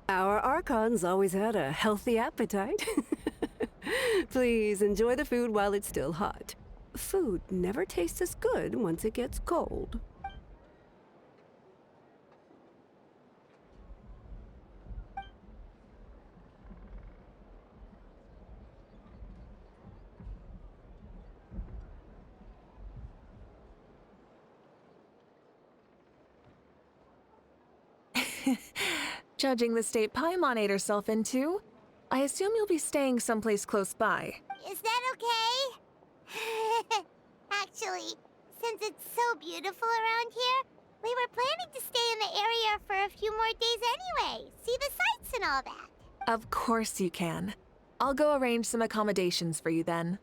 Our Archons always had a healthy appetite. Please enjoy the food while it's still hot. Food never tastes as good once it gets cold. Judging the state Paimon ate herself into, I assume you'll be staying someplace close by. Is that okay? Actually, since it's so beautiful around here, we were planning to stay in the area for a few more days anyway. See the sights and all that. Of course you can. I'll go arrange some accommodations for you then.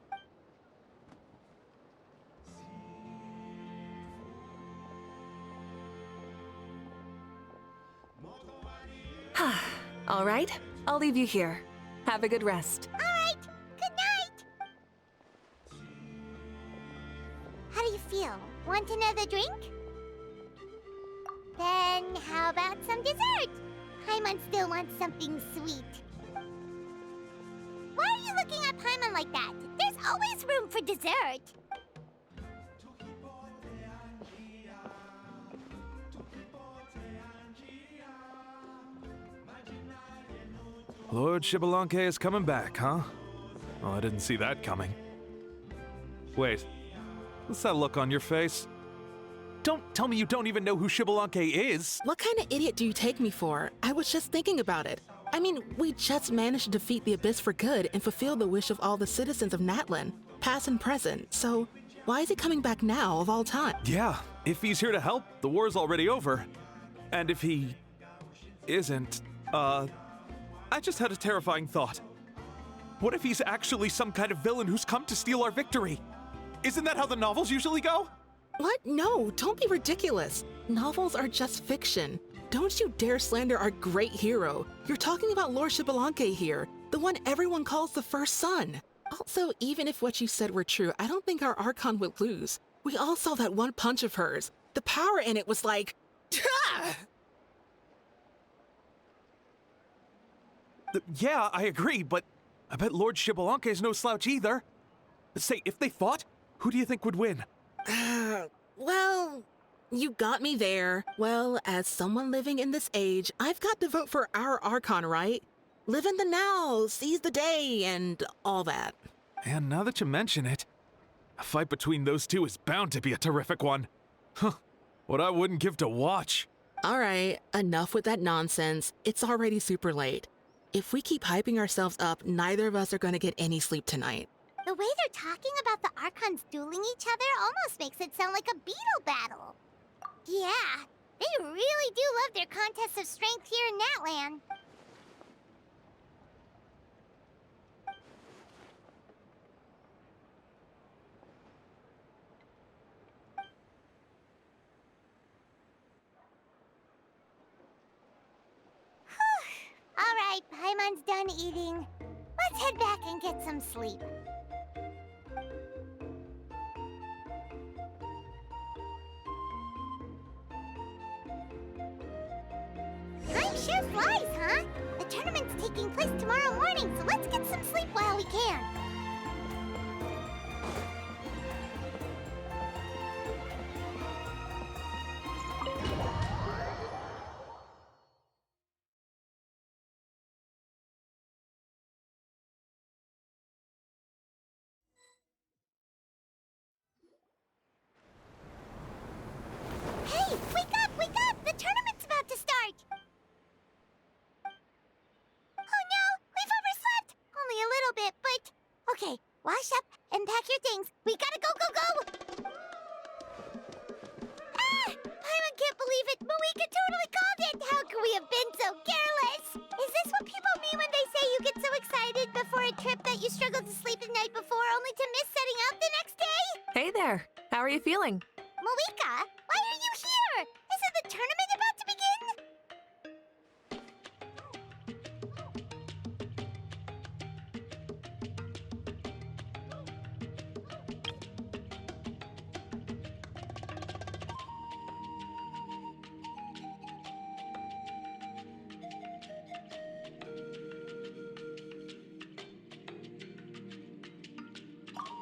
All right, I'll leave you here. Have a good rest. All right, good night. How do you feel? Want another drink? Then how about some dessert? Paimon still wants something sweet. Why are you looking at Paimon like that? There's always room for dessert. Lord Xbalanque is coming back, huh? Oh, I didn't see that coming. Wait, what's that look on your face? Don't tell me you don't even know who Xbalanque is! What kind of idiot do you take me for? I was just thinking about it. I mean, we just managed to defeat the Abyss for good and fulfill the wish of all the citizens of Natlan, past and present, so why is he coming back now of all time? Yeah, if he's here to help, the war's already over. And if he isn't, I just had a terrifying thought. What if he's actually some kind of villain who's come to steal our victory? Isn't that how the novels usually go? What? No, don't be ridiculous. Novels are just fiction. Don't you dare slander our great hero. You're talking about Lord Xbalanque here, the one everyone calls the first son. Also, even if what you said were true, I don't think our Archon would lose. We all saw that one punch of hers. The power in it was like... Yeah, I agree, but I bet Lord Xbalanque is no slouch either. Say, if they fought, who do you think would win? Well, you got me there. Well, as someone living in this age, I've got to vote for our Archon, right? Live in the now, seize the day, and all that. And now that you mention it, a fight between those two is bound to be a terrific one. Huh, what I wouldn't give to watch. All right, enough with that nonsense. It's already super late. If we keep hyping ourselves up, neither of us are going to get any sleep tonight. The way they're talking about the Archons dueling each other almost makes it sound like a beetle battle. Yeah, they really do love their contests of strength here in Natlan. All right, Paimon's done eating. Let's head back and get some sleep. place tomorrow morning, so let's get some sleep while we can. Hey, wake up, wake up! The tournament's about to start! Oh no, we've overslept! Only a little bit, but... Okay, wash up and pack your things. We gotta go, go, go! Ah! I can't believe it! Mavuika totally called it! How could we have been so careless? Is this what people mean when they say you get so excited before a trip that you struggle to sleep the night before only to miss setting out the next day? Hey there. How are you feeling? Mavuika, why are you here? Isn't the tournament about to begin?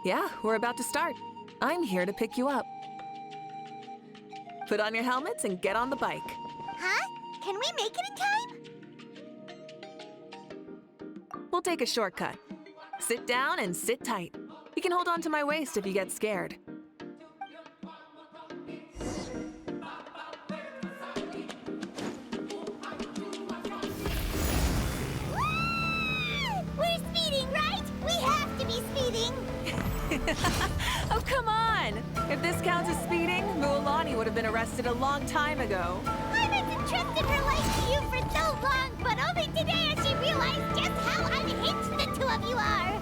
Yeah, we're about to start. I'm here to pick you up. Put on your helmets and get on the bike. Huh? Can we make it in time? We'll take a shortcut. Sit down and sit tight. You can hold on to my waist if you get scared. We're speeding, right? We have to be speeding! Oh, come on! If this counts as speeding, Mualani would have been arrested a long time ago. I've entrusted her life to you for so long, but only today has she realized just how unhinged the two of you are!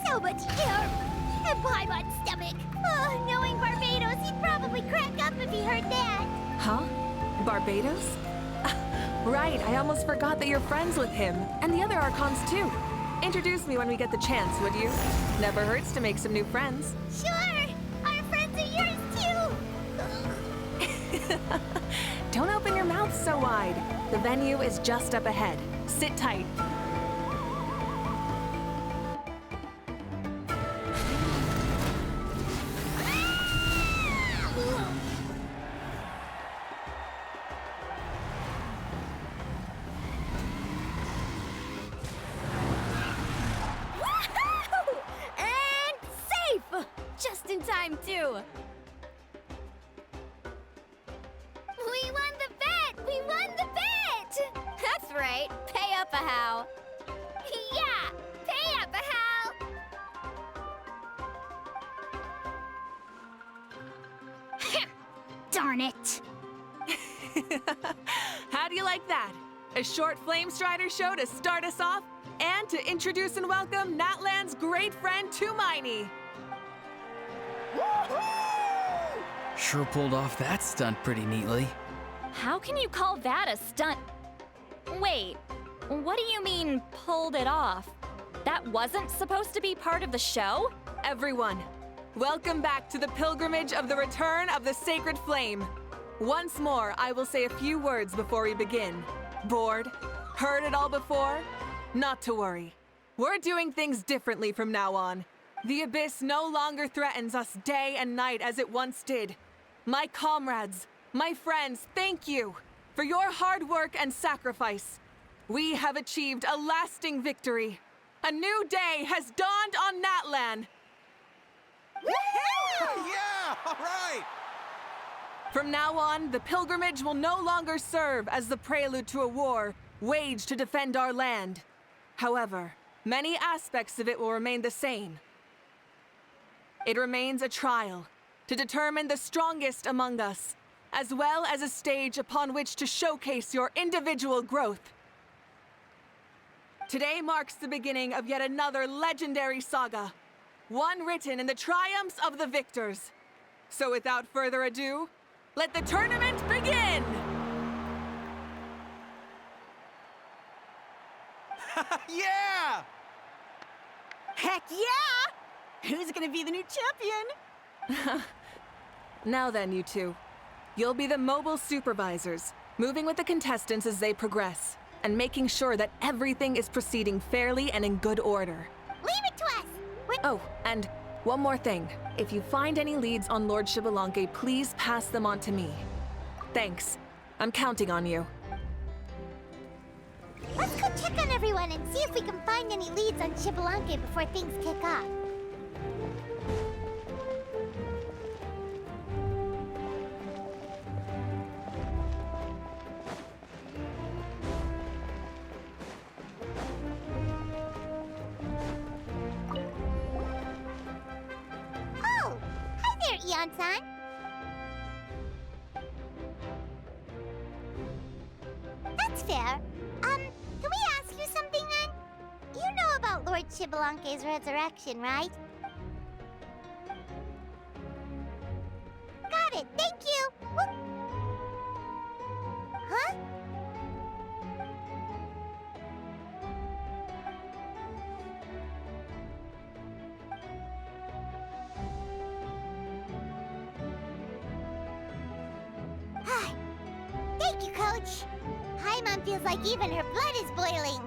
So much hair! And Paimon's stomach! Oh, knowing Barbados, he'd probably crack up if he heard that! Huh? Barbados? Right, I almost forgot that you're friends with him. And the other Archons, too. Introduce me when we get the chance, would you? Never hurts to make some new friends. Sure! Our friends are yours, too! Don't open your mouth so wide. The venue is just up ahead. Sit tight. Just in time, too. We won the bet! We won the bet! That's right. Pay up a how. Yeah! Pay up, Hal! Darn it! How do you like that? A short Flame Strider show to start us off, and to introduce and welcome Natlan's great friend, Tumaini. Sure pulled off that stunt pretty neatly. How can you call that a stunt? Wait, what do you mean, pulled it off? That wasn't supposed to be part of the show? Everyone, welcome back to the pilgrimage of the return of the sacred flame. Once more, I will say a few words before we begin. Bored? Heard it all before? Not to worry. We're doing things differently from now on. The abyss no longer threatens us day and night as it once did. My comrades, my friends, thank you for your hard work and sacrifice. We have achieved a lasting victory. A new day has dawned on Natlan. Yeah, all right! From now on, the pilgrimage will no longer serve as the prelude to a war waged to defend our land. However, many aspects of it will remain the same. It remains a trial to determine the strongest among us, as well as a stage upon which to showcase your individual growth. Today marks the beginning of yet another legendary saga, one written in the triumphs of the victors. So without further ado, let the tournament begin! Yeah! Heck yeah! Who's gonna be the new champion? Now then, you two. You'll be the mobile supervisors, moving with the contestants as they progress, and making sure that everything is proceeding fairly and in good order. Leave it to us! Oh, and one more thing. If you find any leads on Lord Shibalanke, please pass them on to me. Thanks. I'm counting on you. Let's go check on everyone and see if we can find any leads on Shibalanke before things kick off. Oh! Hi there, Eon-san! That's fair. Can we ask you something then? You know about Lord Shibalanke's resurrection, right? Got it, thank you! Whoop. Huh? Thank you, Coach. Paimon feels like even her blood is boiling.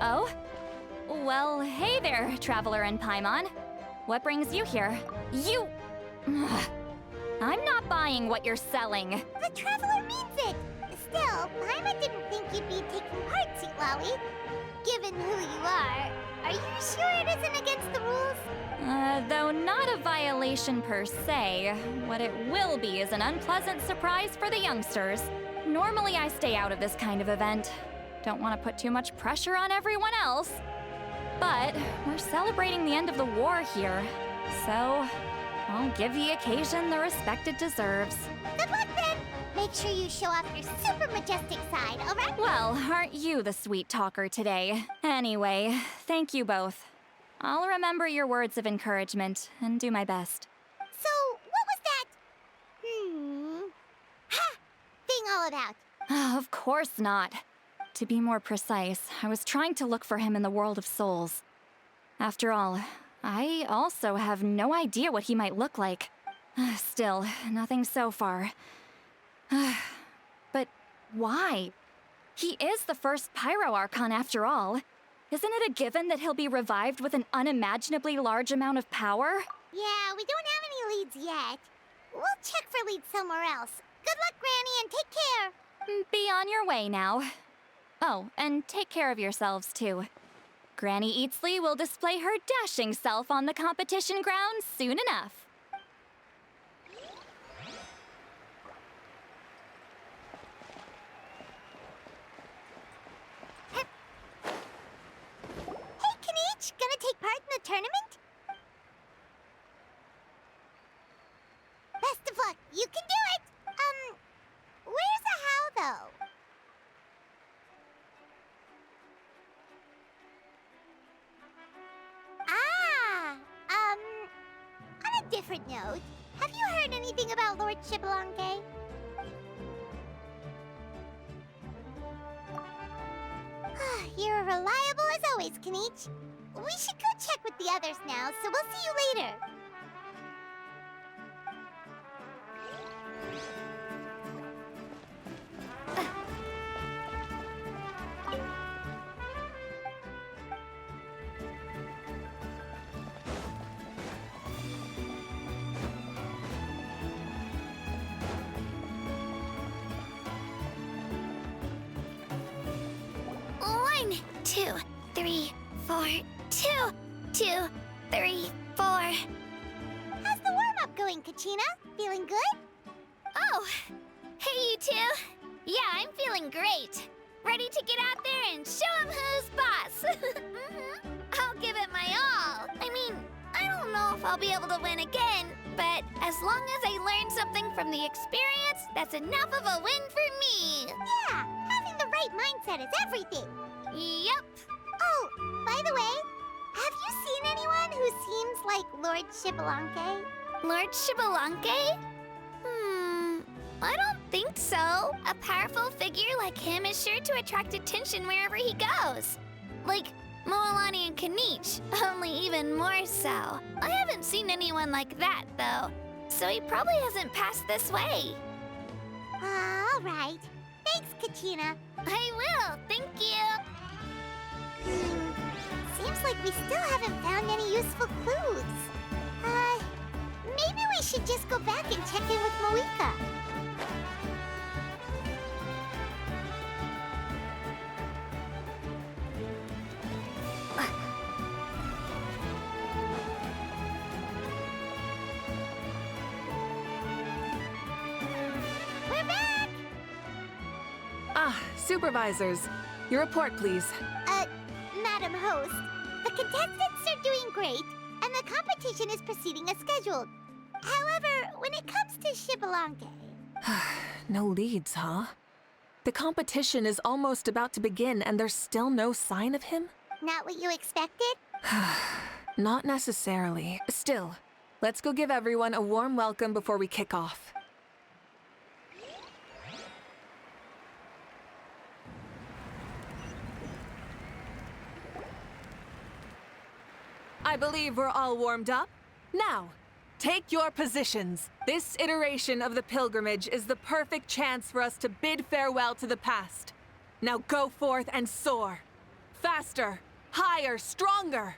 Oh? Well, hey there, Traveler and Paimon. What brings you here? You... I'm not buying what you're selling. The Traveler means it! Still, Paimon didn't think you'd be taking part, Sweet Lolly. Given who you are you sure it isn't against the rules? Though not a violation per se, what it will be is an unpleasant surprise for the youngsters. Normally I stay out of this kind of event. Don't want to put too much pressure on everyone else. But we're celebrating the end of the war here, so I'll give the occasion the respect it deserves. Good luck then! Make sure you show off your super majestic side, alright? Well, aren't you the sweet talker today? Anyway, thank you both. I'll remember your words of encouragement and do my best. So, what was that? Ha! Thing all about? Of course not. To be more precise, I was trying to look for him in the world of souls. After all, I also have no idea what he might look like. Still, nothing so far. But why? He is the first Pyro Archon after all. Isn't it a given that he'll be revived with an unimaginably large amount of power? Yeah, we don't have any leads yet. We'll check for leads somewhere else. Good luck, Granny, and take care! Be on your way now. Oh, and take care of yourselves, too. Granny Eatsley will display her dashing self on the competition grounds soon enough. Hey, Kanichi, gonna take part in the tournament? Best of luck, you can do it! Where's the how, though? On a different note, have you heard anything about Lord Shibalanke? You're reliable as always, Kanichi. We should go check with the others now, so we'll see you later. One, 2, 3, 4, 2, 2, 3, 4. How's the warm-up going, Kachina? Feeling good? Oh, hey you two. Yeah, I'm feeling great. Ready to get out there and show 'em who's boss. I'll give it my all. I mean, I don't if I'll be able to win again, but as long as I learn something from the experience, that's enough of a win for me. Yeah, having the right mindset is everything. Yep. Oh, by the way, have you seen anyone who seems like Lord Shibalanke? Lord Shibalanke? I don't think so. A powerful figure like him is sure to attract attention wherever he goes. Like Moalani and Kanich, only even more so. I haven't seen anyone like that, though, so he probably hasn't passed this way. All right. Thanks, Kachina. I will, thank you. Seems like we still haven't found any useful clues. Maybe we should just go back and check in with Mavuika. We're back! Supervisors, your report, please. Madam Host, the contestants are doing great, and the competition is proceeding as scheduled. However, when it comes to Shibalanke... No leads, huh? The competition is almost about to begin, and there's still no sign of him? Not what you expected? Not necessarily. Still, let's go give everyone a warm welcome before we kick off. I believe we're all warmed up. Now, take your positions. This iteration of the pilgrimage is the perfect chance for us to bid farewell to the past. Now go forth and soar. Faster, higher, stronger.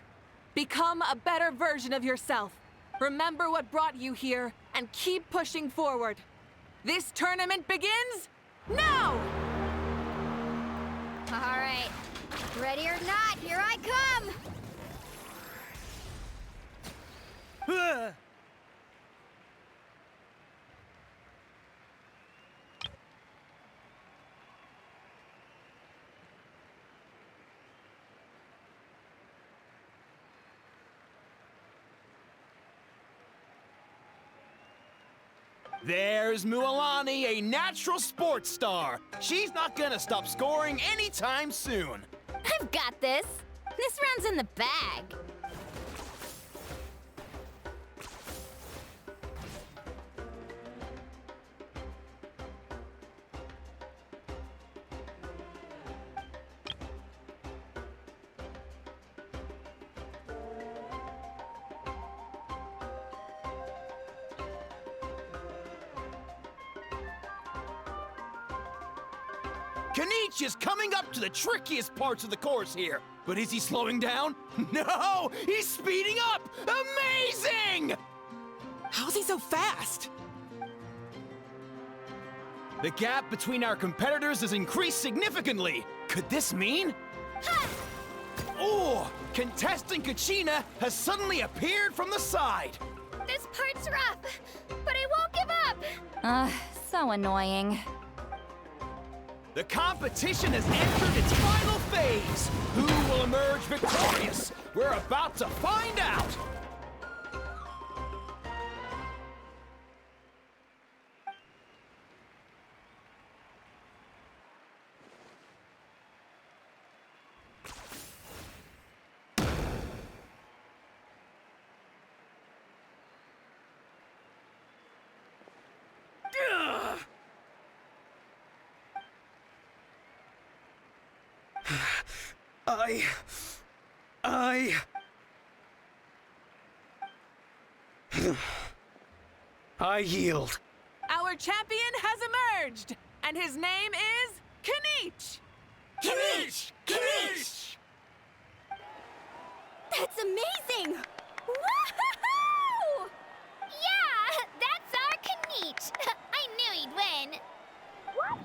Become a better version of yourself. Remember what brought you here and keep pushing forward. This tournament begins now! All right. Ready or not, here I come! There's Mualani, a natural sports star. She's not gonna stop scoring anytime soon. I've got this. This round's in the bag. Kanich is coming up to the trickiest parts of the course here. But is he slowing down? No! He's speeding up! Amazing! How's he so fast? The gap between our competitors has increased significantly. Could this mean? Oh! Contestant Kachina has suddenly appeared from the side. This part's rough, but I won't give up! So annoying. The competition has entered its final phase. Who will emerge victorious? We're about to find out. I yield. Our champion has emerged, and his name is Kanich! Kanich! Kanich! That's amazing! Woohoo! Yeah, that's our Kanich. I knew he'd win. What?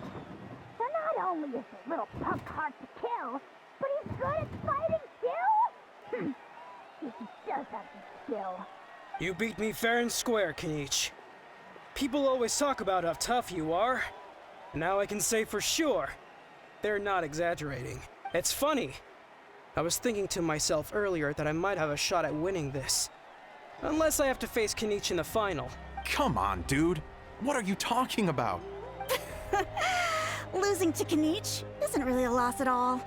So not only is the little punk hard to kill, but he's good at fighting too? He does have the skill. You beat me fair and square, Kanich. People always talk about how tough you are. Now I can say for sure, they're not exaggerating. It's funny. I was thinking to myself earlier that I might have a shot at winning this. Unless I have to face Kenichi in the final. Come on, dude. What are you talking about? Losing to Kenichi isn't really a loss at all.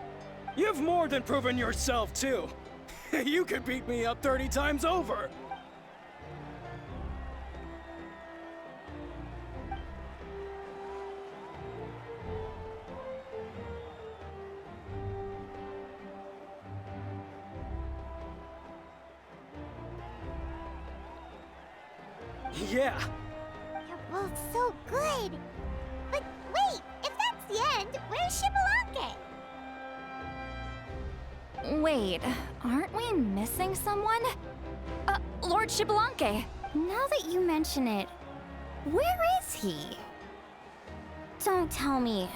You've more than proven yourself, too. You could beat me up 30 times over. Yeah. You're both so good. But wait, if that's the end, where's Shibalake? Wait, aren't we missing someone? Lord Shibalanke. Now that you mention it, where is he? Don't tell me.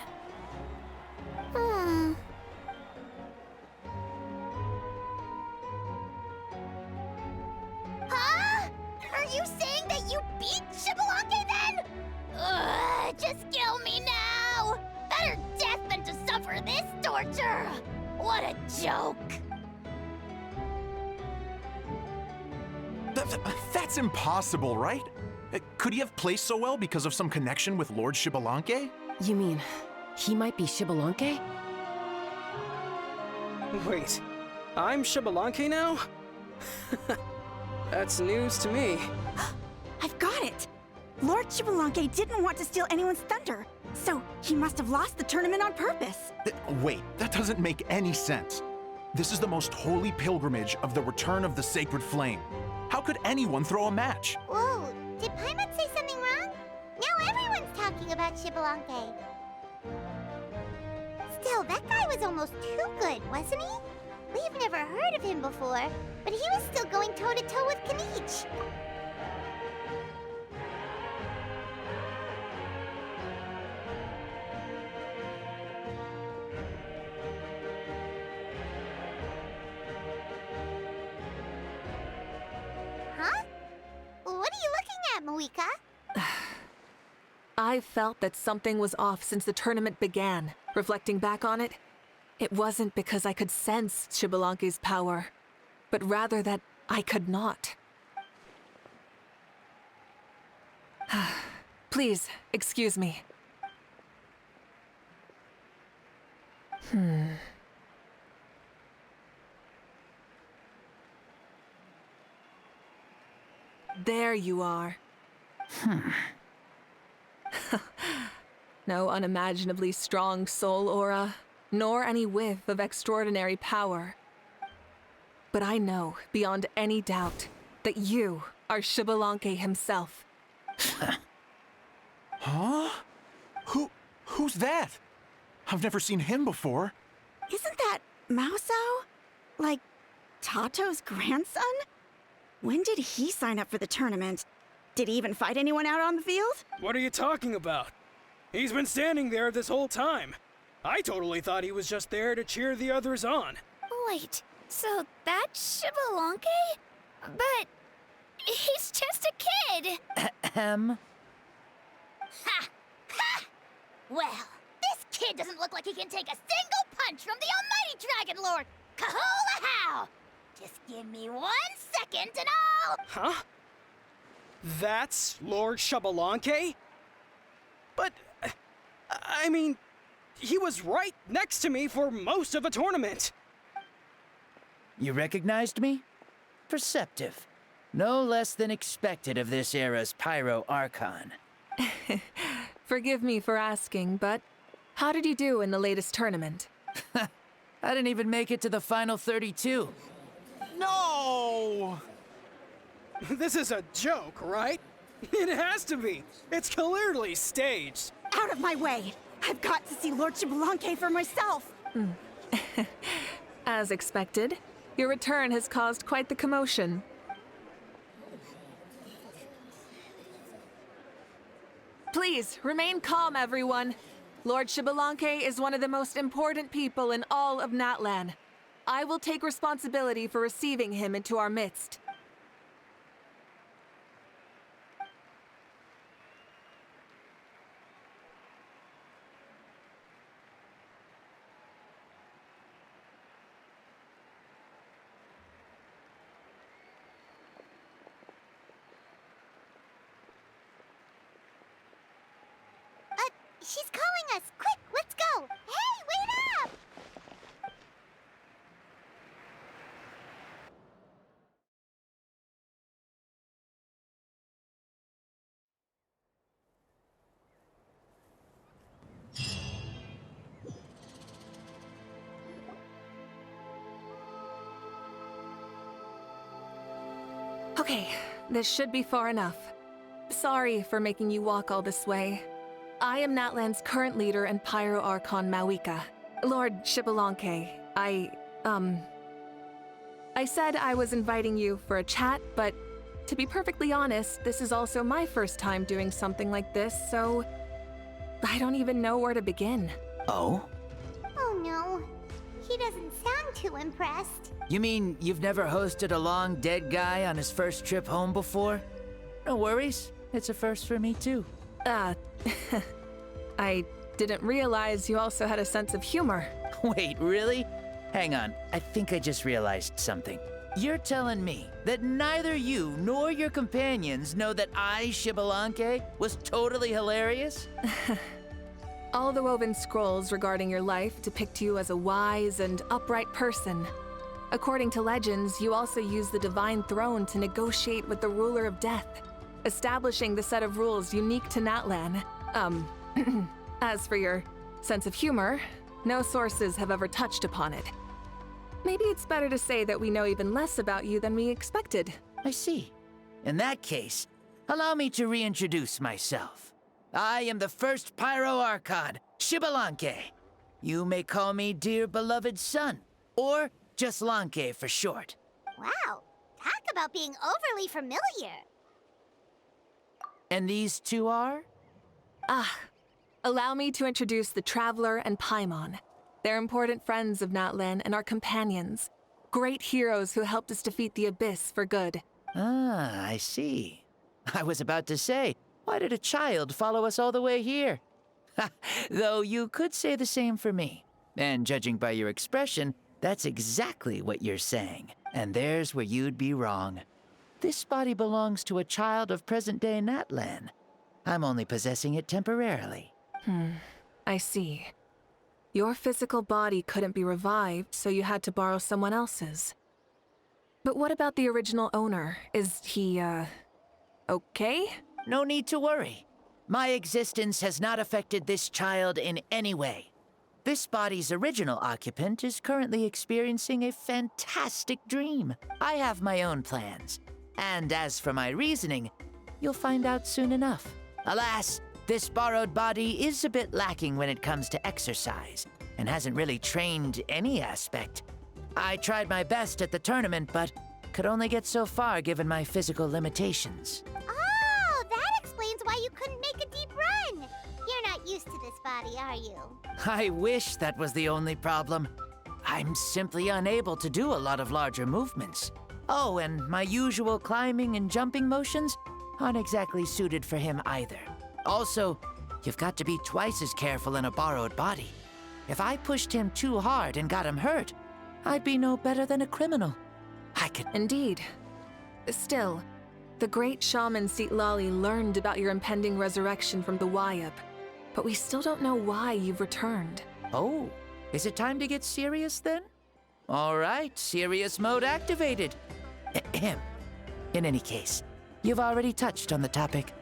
Huh? Are you saying that you beat Shibalake then? Ugh, just kill me now! Better death than to suffer this torture! What a joke! That's impossible, right? Could he have placed so well because of some connection with Lord Shibalanke? You mean, he might be Shibalanke? Wait, I'm Shibalanke now? That's news to me. I've got it! Lord Shibalanke didn't want to steal anyone's thunder, so he must have lost the tournament on purpose. Wait, that doesn't make any sense. This is the most holy pilgrimage of the return of the sacred flame. How could anyone throw a match? Whoa, did Paimon say something wrong? Now everyone's talking about Shibalake. Still, that guy was almost too good, wasn't he? We've never heard of him before, but he was still going toe-to-toe with Kenichi. Huh? What are you looking at, Mavuika? I felt that something was off since the tournament began. Reflecting back on it, it wasn't because I could sense Shibalanke's power, but rather that I could not. Please, excuse me. There you are. No unimaginably strong soul aura, nor any whiff of extraordinary power. But I know, beyond any doubt, that you are Shibalanke himself. Huh? Who's that? I've never seen him before. Isn't that Mausao? Like, Tato's grandson? When did he sign up for the tournament? Did he even fight anyone out on the field? What are you talking about? He's been standing there this whole time. I totally thought he was just there to cheer the others on. Wait, so that's Shibalanke? But he's just a kid. Ha! Ha! Well, this kid doesn't look like he can take a single punch from the almighty Dragon Lord! Kahola how! Just give me 1 second and I'll... Huh? That's Lord Shibalanke? But, I mean, he was right next to me for most of the tournament. You recognized me? Perceptive. No less than expected of this era's Pyro Archon. Forgive me for asking, but how did you do in the latest tournament? I didn't even make it to the final 32. No! This is a joke, right? It has to be. It's clearly staged. Out of my way! I've got to see Lord Shibalanke for myself! As expected, your return has caused quite the commotion. Please, remain calm, everyone. Lord Shibalanke is one of the most important people in all of Natlan. I will take responsibility for receiving him into our midst. She's calling us! Quick, let's go! Hey, wait up! Okay, this should be far enough. Sorry for making you walk all this way. I am Natlan's current leader and Pyro Archon Mavuika, Lord Xbalanque. I said I was inviting you for a chat, but to be perfectly honest, this is also my first time doing something like this, so I don't even know where to begin. Oh? Oh no, he doesn't sound too impressed. You mean you've never hosted a long dead guy on his first trip home before? No worries. It's a first for me, too. I didn't realize you also had a sense of humor. Wait, really? Hang on. I think I just realized something. You're telling me that neither you nor your companions know that I, Xbalanque, was totally hilarious? All the woven scrolls regarding your life depict you as a wise and upright person. According to legends, you also use the Divine Throne to negotiate with the Ruler of Death, establishing the set of rules unique to Natlan. As for your sense of humor, no sources have ever touched upon it. Maybe it's better to say that we know even less about you than we expected. I see. In that case, allow me to reintroduce myself. I am the first Pyro Archon, Xbalanque. You may call me Dear Beloved Son, or just Lanque for short. Wow, talk about being overly familiar. And these two are? Allow me to introduce the Traveler and Paimon. They're important friends of Natlan and our companions. Great heroes who helped us defeat the Abyss for good. Ah, I see. I was about to say, why did a child follow us all the way here? Though you could say the same for me. And judging by your expression, that's exactly what you're saying. And there's where you'd be wrong. This body belongs to a child of present-day Natlan. I'm only possessing it temporarily. I see. Your physical body couldn't be revived, so you had to borrow someone else's. But what about the original owner? Is he, okay? No need to worry. My existence has not affected this child in any way. This body's original occupant is currently experiencing a fantastic dream. I have my own plans. And as for my reasoning, you'll find out soon enough. Alas, this borrowed body is a bit lacking when it comes to exercise, and hasn't really trained any aspect. I tried my best at the tournament, but could only get so far given my physical limitations. Oh, that explains why you couldn't make a deep run. You're not used to this body, are you? I wish that was the only problem. I'm simply unable to do a lot of larger movements. Oh, and my usual climbing and jumping motions aren't exactly suited for him either. Also, you've got to be twice as careful in a borrowed body. If I pushed him too hard and got him hurt, I'd be no better than a criminal. I could... Indeed. Still, the great shaman Lali learned about your impending resurrection from the Wayab, but we still don't know why you've returned. Oh, is it time to get serious then? All right, serious mode activated. Ahem. In any case, you've already touched on the topic.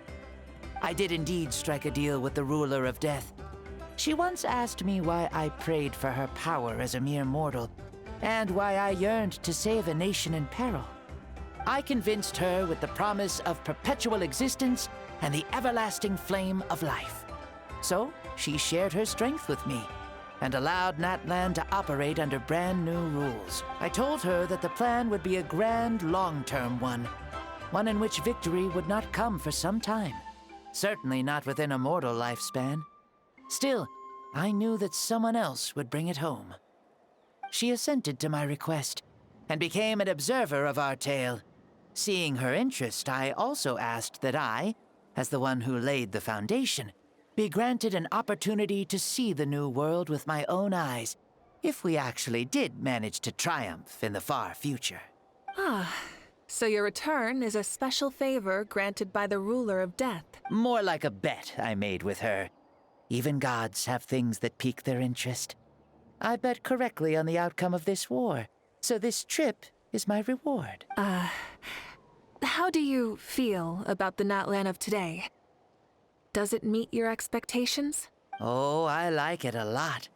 I did indeed strike a deal with the Ruler of Death. She once asked me why I prayed for her power as a mere mortal, and why I yearned to save a nation in peril. I convinced her with the promise of perpetual existence and the everlasting flame of life. So, she shared her strength with me, and allowed Natlan to operate under brand new rules. I told her that the plan would be a grand, long-term one in which victory would not come for some time. Certainly not within a mortal lifespan. Still, I knew that someone else would bring it home. She assented to my request, and became an observer of our tale. Seeing her interest, I also asked that I, as the one who laid the foundation, be granted an opportunity to see the new world with my own eyes, if we actually did manage to triumph in the far future. So your return is a special favor granted by the Ruler of Death. More like a bet I made with her. Even gods have things that pique their interest. I bet correctly on the outcome of this war, so this trip is my reward. How do you feel about the Natlan of today? Does it meet your expectations? Oh, I like it a lot.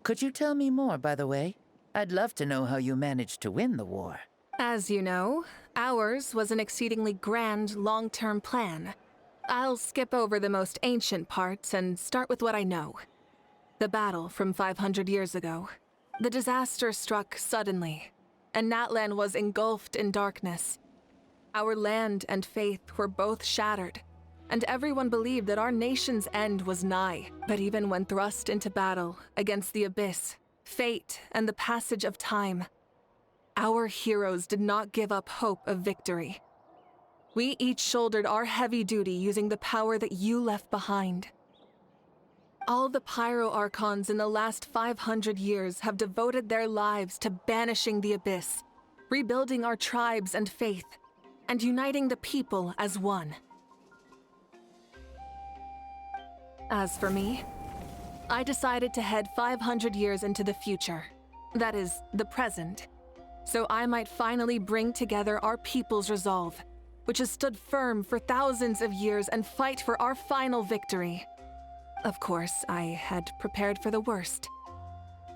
Could you tell me more, by the way? I'd love to know how you managed to win the war. As you know, ours was an exceedingly grand, long-term plan. I'll skip over the most ancient parts and start with what I know. The battle from 500 years ago. The disaster struck suddenly, and Natlan was engulfed in darkness. Our land and faith were both shattered, and everyone believed that our nation's end was nigh. But even when thrust into battle against the abyss, fate, and the passage of time, our heroes did not give up hope of victory. We each shouldered our heavy duty using the power that you left behind. All the Pyro Archons in the last 500 years have devoted their lives to banishing the abyss, rebuilding our tribes and faith, and uniting the people as one. As for me, I decided to head 500 years into the future, that is, the present, so I might finally bring together our people's resolve, which has stood firm for thousands of years, and fight for our final victory. Of course, I had prepared for the worst.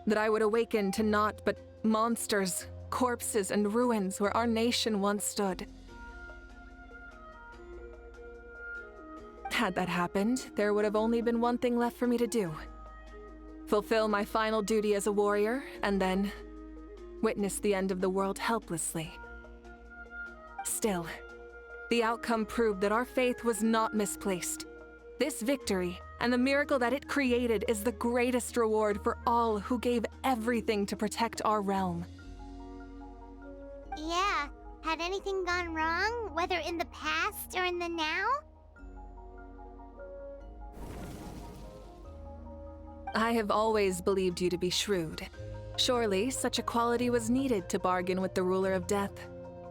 That I would awaken to naught but monsters, corpses, and ruins where our nation once stood. Had that happened, there would have only been one thing left for me to do. Fulfill my final duty as a warrior, and then witness the end of the world helplessly. Still, the outcome proved that our faith was not misplaced. This victory, and the miracle that it created, is the greatest reward for all who gave everything to protect our realm. Yeah, had anything gone wrong, whether in the past or in the now? I have always believed you to be shrewd. Surely, such a quality was needed to bargain with the ruler of death,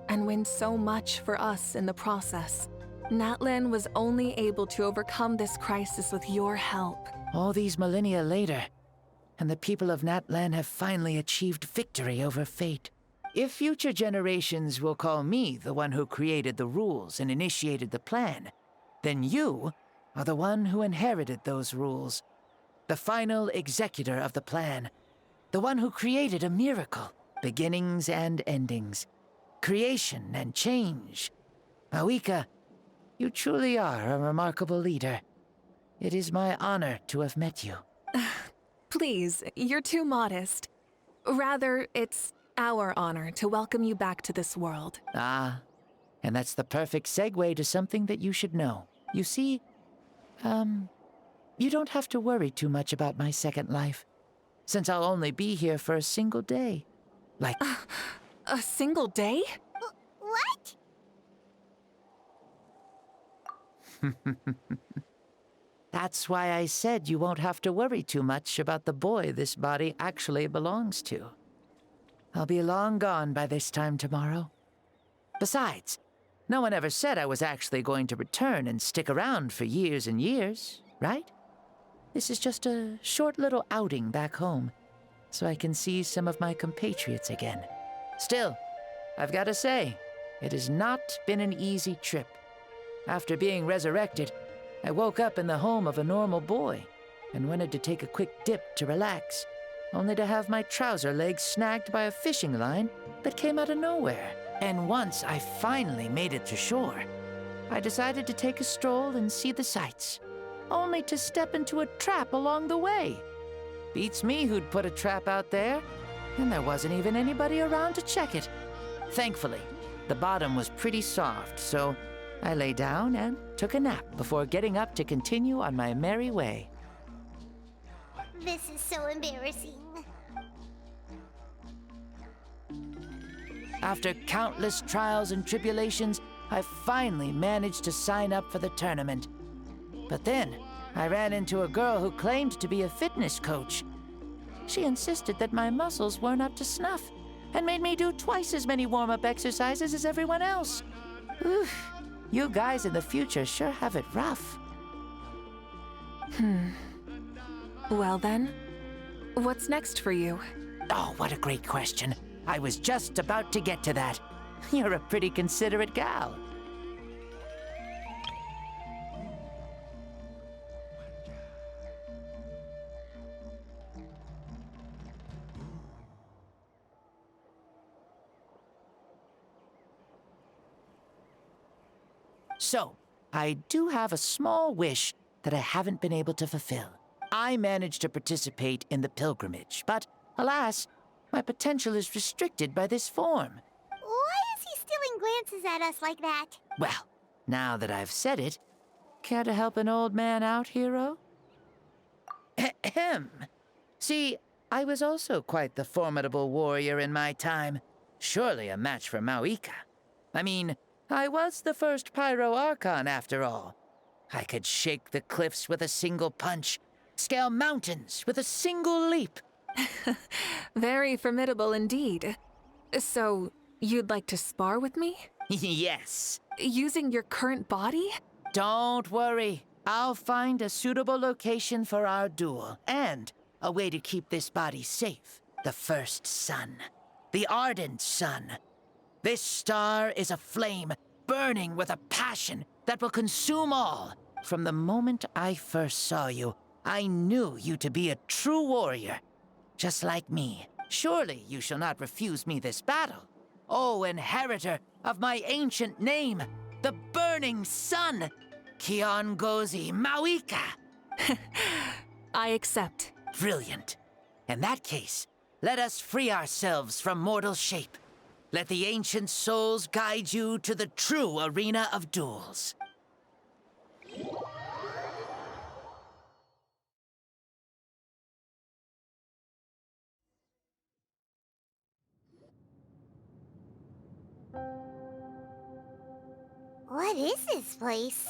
and win so much for us in the process. Natlan was only able to overcome this crisis with your help. All these millennia later, and the people of Natlan have finally achieved victory over fate. If future generations will call me the one who created the rules and initiated the plan, then you are the one who inherited those rules. The final executor of the plan. The one who created a miracle. Beginnings and endings. Creation and change. Mavuika, you truly are a remarkable leader. It is my honor to have met you. Please, you're too modest. Rather, it's our honor to welcome you back to this world. Ah, and that's the perfect segue to something that you should know. You see, you don't have to worry too much about my second life, since I'll only be here for a single day. Like... a single day? What? That's why I said you won't have to worry too much about the boy this body actually belongs to. I'll be long gone by this time tomorrow. Besides, no one ever said I was actually going to return and stick around for years and years, right? This is just a short little outing back home, so I can see some of my compatriots again. Still, I've got to say, it has not been an easy trip. After being resurrected, I woke up in the home of a normal boy and wanted to take a quick dip to relax, only to have my trouser legs snagged by a fishing line that came out of nowhere. And once I finally made it to shore, I decided to take a stroll and see the sights, only to step into a trap along the way. Beats me who'd put a trap out there, and there wasn't even anybody around to check it. Thankfully, the bottom was pretty soft, so I lay down and took a nap before getting up to continue on my merry way. This is so embarrassing. After countless trials and tribulations, I finally managed to sign up for the tournament. But then, I ran into a girl who claimed to be a fitness coach. She insisted that my muscles weren't up to snuff, and made me do twice as many warm-up exercises as everyone else. Oof, you guys in the future sure have it rough. Well then, what's next for you? Oh, what a great question. I was just about to get to that. You're a pretty considerate gal. So, I do have a small wish that I haven't been able to fulfill. I managed to participate in the pilgrimage, but alas, my potential is restricted by this form. Why is he stealing glances at us like that? Well, now that I've said it, care to help an old man out, hero? Ahem. See, I was also quite the formidable warrior in my time. Surely a match for Mavuika. I mean, I was the first Pyro Archon, after all. I could shake the cliffs with a single punch, scale mountains with a single leap. Very formidable indeed. So, you'd like to spar with me? Yes. Using your current body? Don't worry. I'll find a suitable location for our duel, and a way to keep this body safe. The first sun. The ardent sun. This star is a flame, burning with a passion that will consume all. From the moment I first saw you, I knew you to be a true warrior. Just like me. Surely you shall not refuse me this battle. O inheritor of my ancient name, the burning sun, Kiongozi Mavuika. I accept. Brilliant. In that case, let us free ourselves from mortal shape. Let the ancient souls guide you to the true arena of duels. What is this place?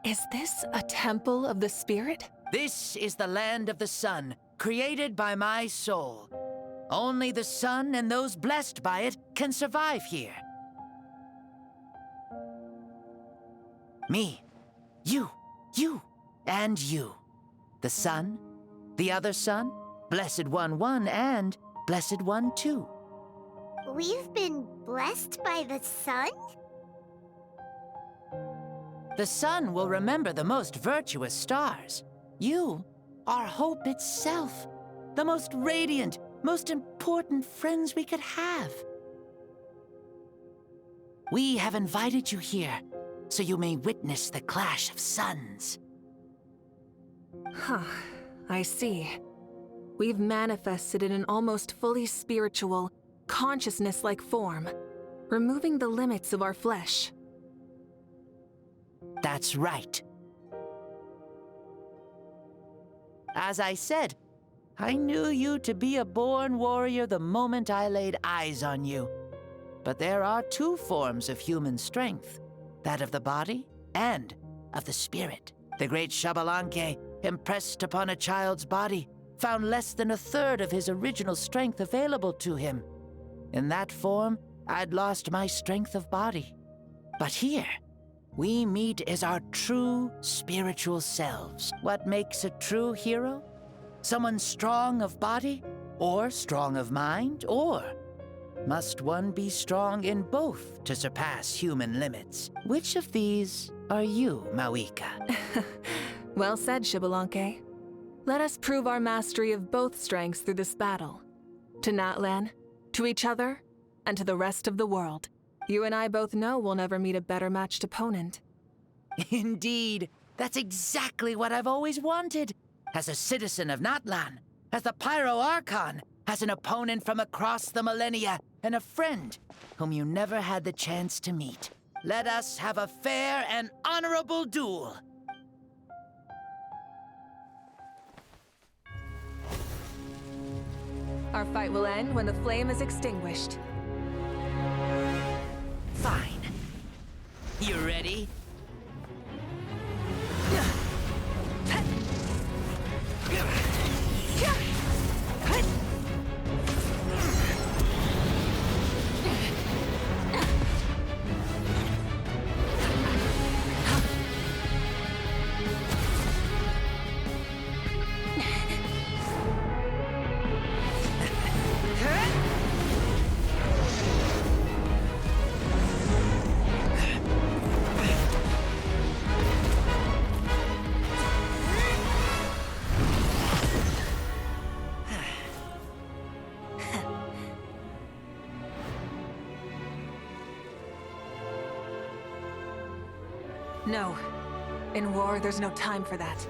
Is this a temple of the spirit? This is the land of the sun, created by my soul. Only the sun and those blessed by it can survive here. Me, you, and you. The sun, the other sun, Blessed One 1, and Blessed One 2. We've been blessed by the sun? The sun will remember the most virtuous stars. You are hope itself, the most radiant, most important friends we could have. We have invited you here, so you may witness the clash of suns. Huh, I see. We've manifested in an almost fully spiritual, consciousness-like form, removing the limits of our flesh. That's right. As I said, I knew you to be a born warrior the moment I laid eyes on you. But there are two forms of human strength, that of the body and of the spirit. The great Xbalanque, impressed upon a child's body, found less than a third of his original strength available to him. In that form, I'd lost my strength of body. But here, we meet as our true spiritual selves. What makes a true hero? Someone strong of body, or strong of mind, or must one be strong in both to surpass human limits? Which of these are you, Mavuika? Well said, Xbalanque. Let us prove our mastery of both strengths through this battle. To Natlan, to each other, and to the rest of the world. You and I both know we'll never meet a better matched opponent. Indeed. That's exactly what I've always wanted. As a citizen of Natlan, as the Pyro Archon, as an opponent from across the millennia, and a friend whom you never had the chance to meet. Let us have a fair and honorable duel. Our fight will end when the flame is extinguished. Fine. You ready? No. In war, there's no time for that.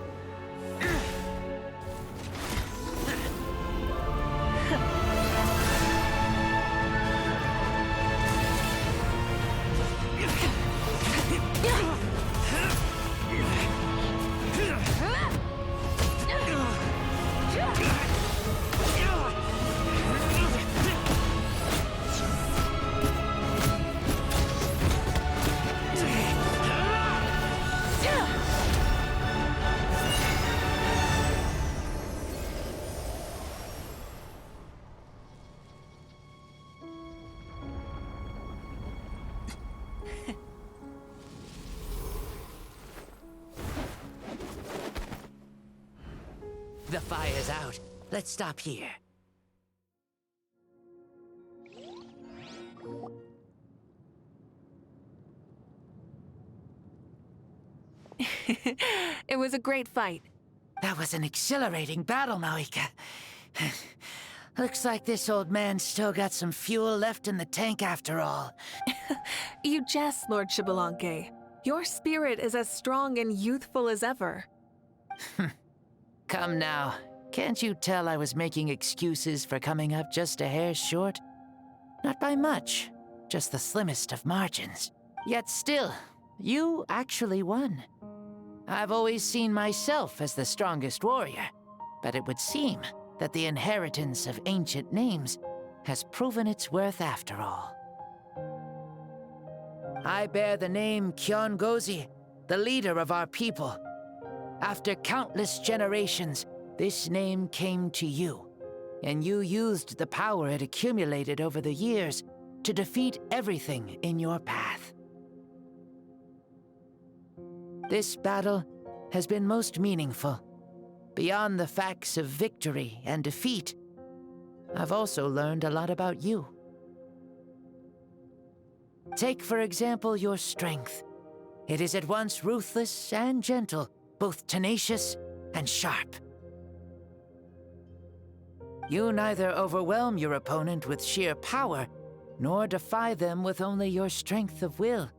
The fire's out. Let's stop here. It was a great fight. That was an exhilarating battle, Mavuika. Looks like this old man's still got some fuel left in the tank after all. You jest, Lord Xbalanque. Your spirit is as strong and youthful as ever. Come now. Can't you tell I was making excuses for coming up just a hair short? Not by much, just the slimmest of margins. Yet still, you actually won. I've always seen myself as the strongest warrior, but it would seem that the inheritance of ancient names has proven its worth after all. I bear the name Kiongozi, the leader of our people. After countless generations, this name came to you, and you used the power it accumulated over the years to defeat everything in your path. This battle has been most meaningful. Beyond the facts of victory and defeat, I've also learned a lot about you. Take, for example, your strength. It is at once ruthless and gentle, both tenacious and sharp. You neither overwhelm your opponent with sheer power, nor defy them with only your strength of will.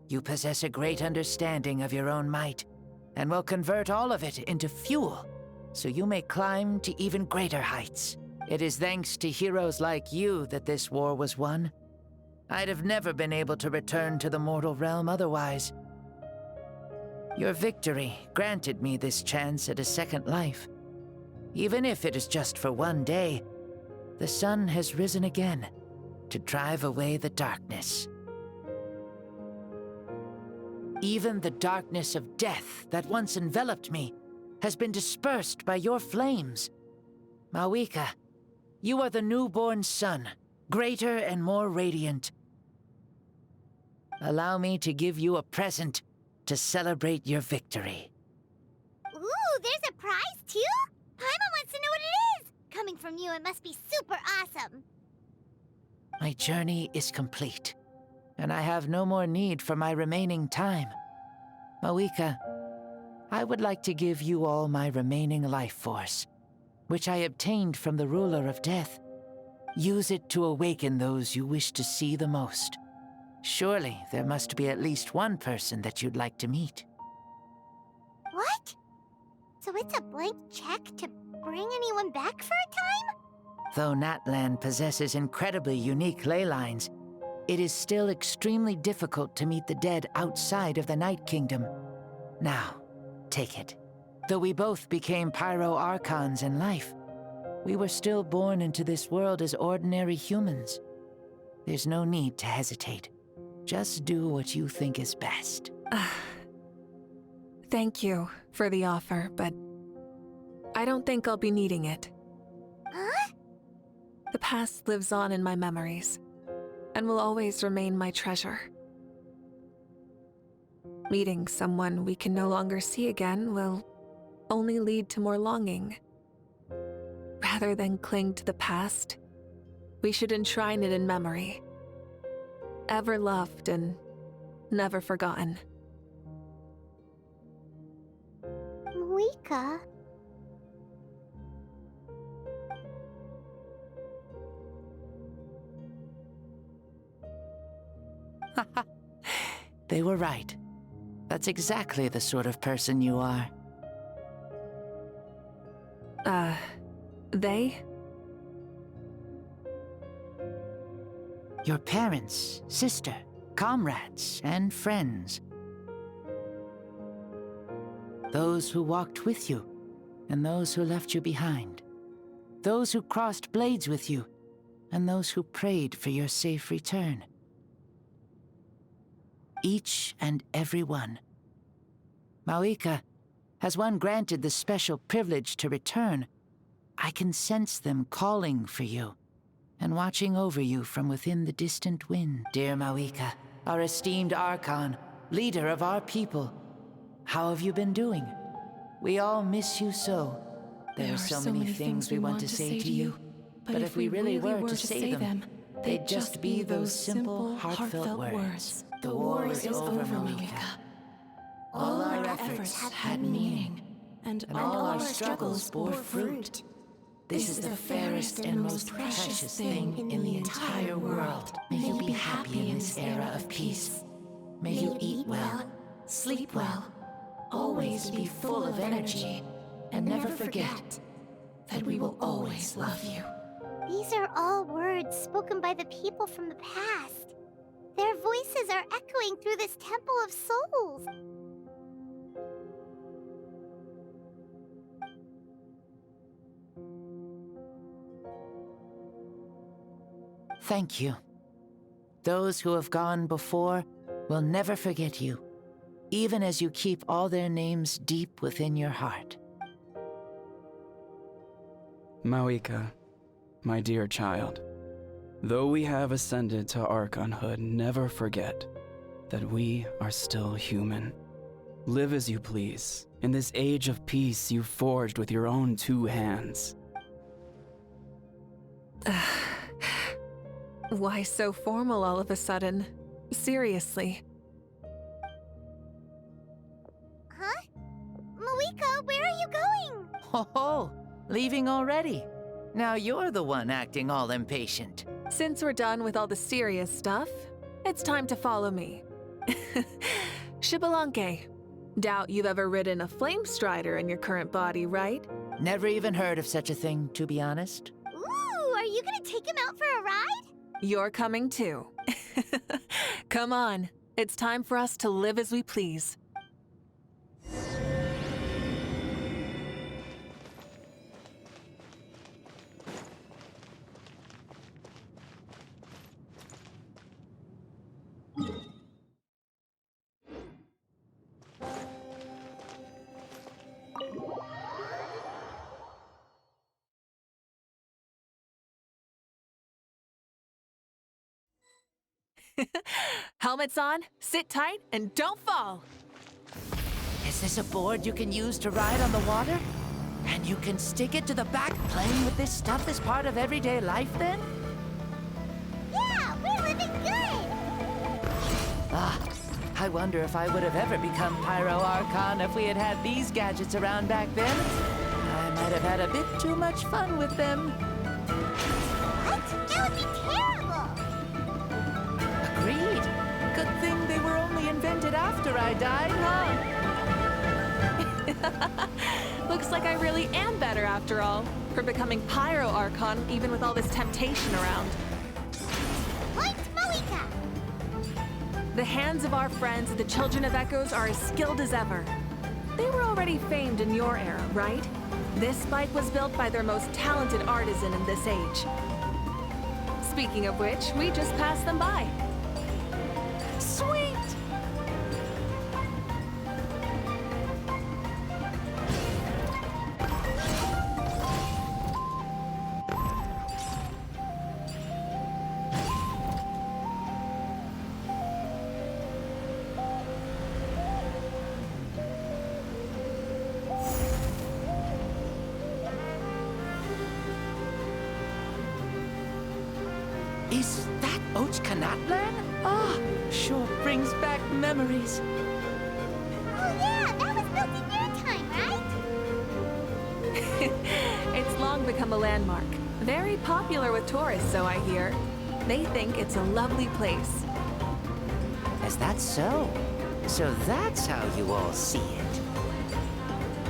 You possess a great understanding of your own might, and will convert all of it into fuel, so you may climb to even greater heights. It is thanks to heroes like you that this war was won. I'd have never been able to return to the mortal realm otherwise. Your victory granted me this chance at a second life. Even if it is just for one day, the sun has risen again to drive away the darkness. Even the darkness of death that once enveloped me has been dispersed by your flames. Mavuika, you are the newborn sun, greater and more radiant. Allow me to give you a present to celebrate your victory. Ooh, there's a prize too? Paimon wants to know what it is! Coming from you, it must be super awesome. My journey is complete, and I have no more need for my remaining time. Mavuika, I would like to give you all my remaining life force, which I obtained from the ruler of death. Use it to awaken those you wish to see the most. Surely there must be at least one person that you'd like to meet. What? So it's a blank check to bring anyone back for a time? Though Natlan possesses incredibly unique ley lines, it is still extremely difficult to meet the dead outside of the Night Kingdom. Now, take it. Though we both became Pyro Archons in life, we were still born into this world as ordinary humans. There's no need to hesitate. Just do what you think is best. Thank you for the offer, but I don't think I'll be needing it. Huh? The past lives on in my memories, and will always remain my treasure. Meeting someone we can no longer see again will only lead to more longing. Rather than cling to the past, we should enshrine it in memory. Ever loved and never forgotten. Mavuika? They were right. That's exactly the sort of person you are. They? Your parents, sister, comrades, and friends. Those who walked with you, and those who left you behind. Those who crossed blades with you, and those who prayed for your safe return. Each and every one. Mavuika, has one granted the special privilege to return, I can sense them calling for you, and watching over you from within the distant wind. Dear Mavuika, our esteemed Archon, leader of our people, how have you been doing? We all miss you so. There are so many things we want to say to you, but if we really were to say them, they'd just be those simple, heartfelt words. The war is over, Mavuika. All our efforts had meaning, and all our struggles bore fruit. This is the fairest and most precious thing in the entire world. May you be happy in this era of peace. May you eat well, sleep well, always be full of energy, and never forget that we will always love you. These are all words spoken by the people from the past. Their voices are echoing through this Temple of Souls. Thank you. Those who have gone before will never forget you, even as you keep all their names deep within your heart. Mavuika, my dear child, though we have ascended to Archonhood, never forget that we are still human. Live as you please, in this age of peace you forged with your own 2 hands. Why so formal all of a sudden? Seriously. Huh? Mavuika, where are you going? Ho-ho! Leaving already? Now you're the one acting all impatient. Since we're done with all the serious stuff, it's time to follow me. Xbalanque. Doubt you've ever ridden a flame strider in your current body, right? Never even heard of such a thing, to be honest. Ooh, are you gonna take him out for a ride? You're coming too. Come on, it's time for us to live as we please. Helmets on, sit tight, and don't fall! Is this a board you can use to ride on the water? And you can stick it to the back? Playing with this stuff is part of everyday life, then? Yeah, we're living good! Ah, I wonder if I would have ever become Pyro Archon if we had had these gadgets around back then. I might have had a bit too much fun with them. What? That would be terrible! Agreed. Good thing they were only invented after I died, huh? Looks like I really am better after all, for becoming Pyro Archon even with all this temptation around. Point Mavuika! The hands of our friends, the Children of Echoes, are as skilled as ever. They were already famed in your era, right? This spike was built by their most talented artisan in this age. Speaking of which, we just passed them by. Sweet! Is that Ochkanatlan? Ah, sure brings back memories. Oh yeah, that was built in your time, right? It's long become a landmark. Very popular with tourists, so I hear. They think it's a lovely place. Is that so? So that's how you all see it.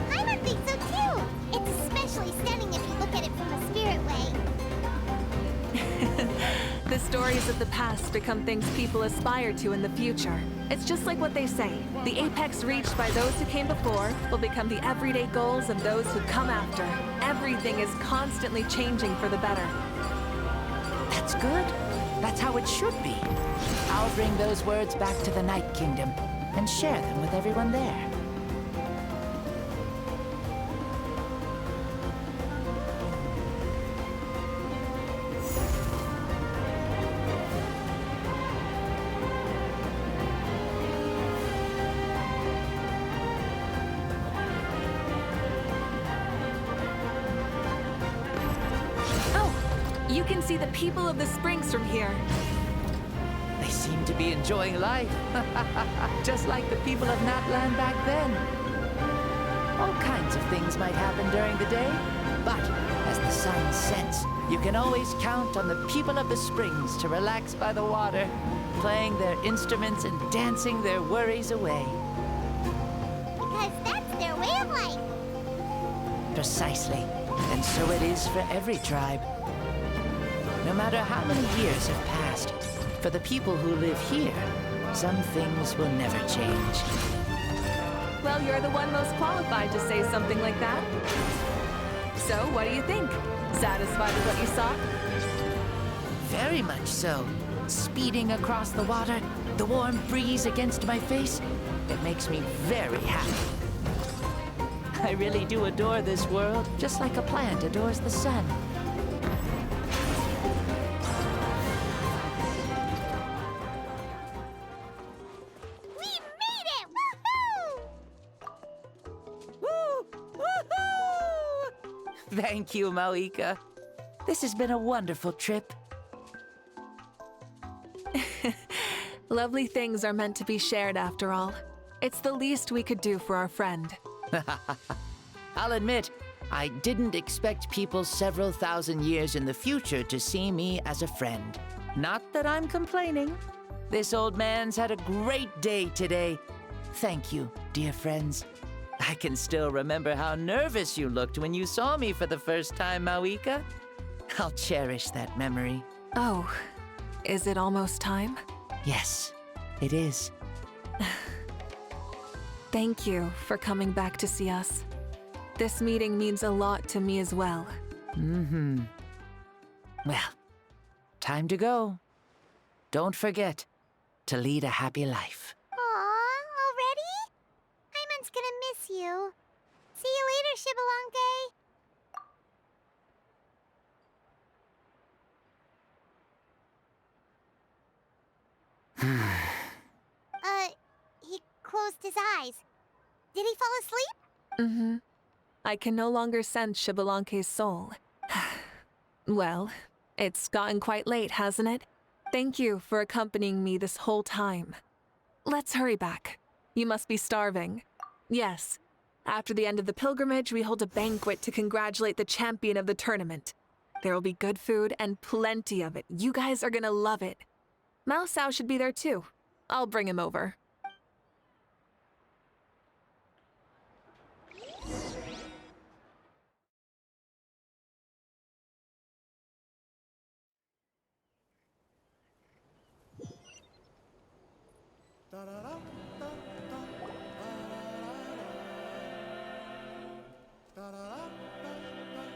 Paimon thinks so too. It's especially stunning if you look at it from a spirit way. The stories of the past become things people aspire to in the future. It's just like what they say. The apex reached by those who came before will become the everyday goals of those who come after. Everything is constantly changing for the better. That's good. That's how it should be. I'll bring those words back to the Night Kingdom and share them with everyone there. You can see the people of the springs from here. They seem to be enjoying life. Just like the people of Natland back then. All kinds of things might happen during the day, but as the sun sets, you can always count on the people of the springs to relax by the water, playing their instruments and dancing their worries away. Because that's their way of life. Precisely. And so it is for every tribe. No matter how many years have passed, for the people who live here, some things will never change. Well, you're the one most qualified to say something like that. So, what do you think? Satisfied with what you saw? Very much so. Speeding across the water, the warm breeze against my face, it makes me very happy. I really do adore this world, just like a plant adores the sun. Thank you, Mavuika. This has been a wonderful trip. Lovely things are meant to be shared after all. It's the least we could do for our friend. I'll admit, I didn't expect people several thousand years in the future to see me as a friend. Not that I'm complaining. This old man's had a great day today. Thank you, dear friends. I can still remember how nervous you looked when you saw me for the first time, Mavuika. I'll cherish that memory. Oh, is it almost time? Yes, it is. Thank you for coming back to see us. This meeting means a lot to me as well. Mm-hmm. Well, time to go. Don't forget to lead a happy life. Aw, already? Paimon's gonna miss you. See you later, Shibalonke. He closed his eyes. Did he fall asleep? Mm-hmm. I can no longer sense Shibalonke's soul. Well, it's gotten quite late, hasn't it? Thank you for accompanying me this whole time. Let's hurry back. You must be starving. Yes. After the end of the pilgrimage, we hold a banquet to congratulate the champion of the tournament. There will be good food and plenty of it. You guys are gonna love it. Mao Sao should be there too. I'll bring him over.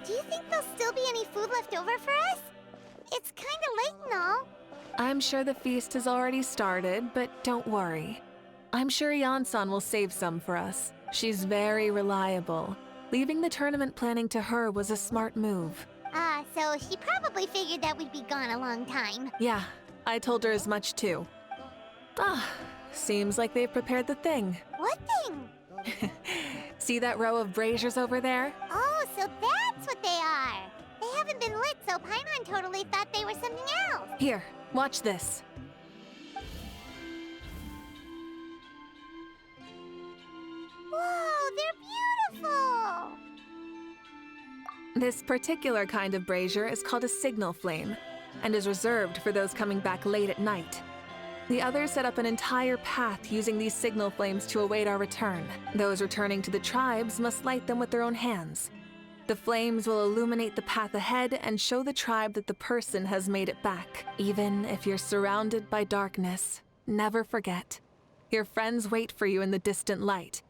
Do you think there'll still be any food left over for us? It's kinda late and all. I'm sure the feast has already started, but don't worry. I'm sure Yansan will save some for us. She's very reliable. Leaving the tournament planning to her was a smart move. So she probably figured that we'd be gone a long time. Yeah, I told her as much too. Seems like they've prepared the thing. What thing? See that row of braziers over there? Oh, so that's what they are. They haven't been lit, so Paimon totally thought they were something else. Here, watch this. Whoa, they're beautiful! This particular kind of brazier is called a signal flame, and is reserved for those coming back late at night. The others set up an entire path using these signal flames to await our return. Those returning to the tribes must light them with their own hands. The flames will illuminate the path ahead and show the tribe that the person has made it back. Even if you're surrounded by darkness, never forget. Your friends wait for you in the distant light.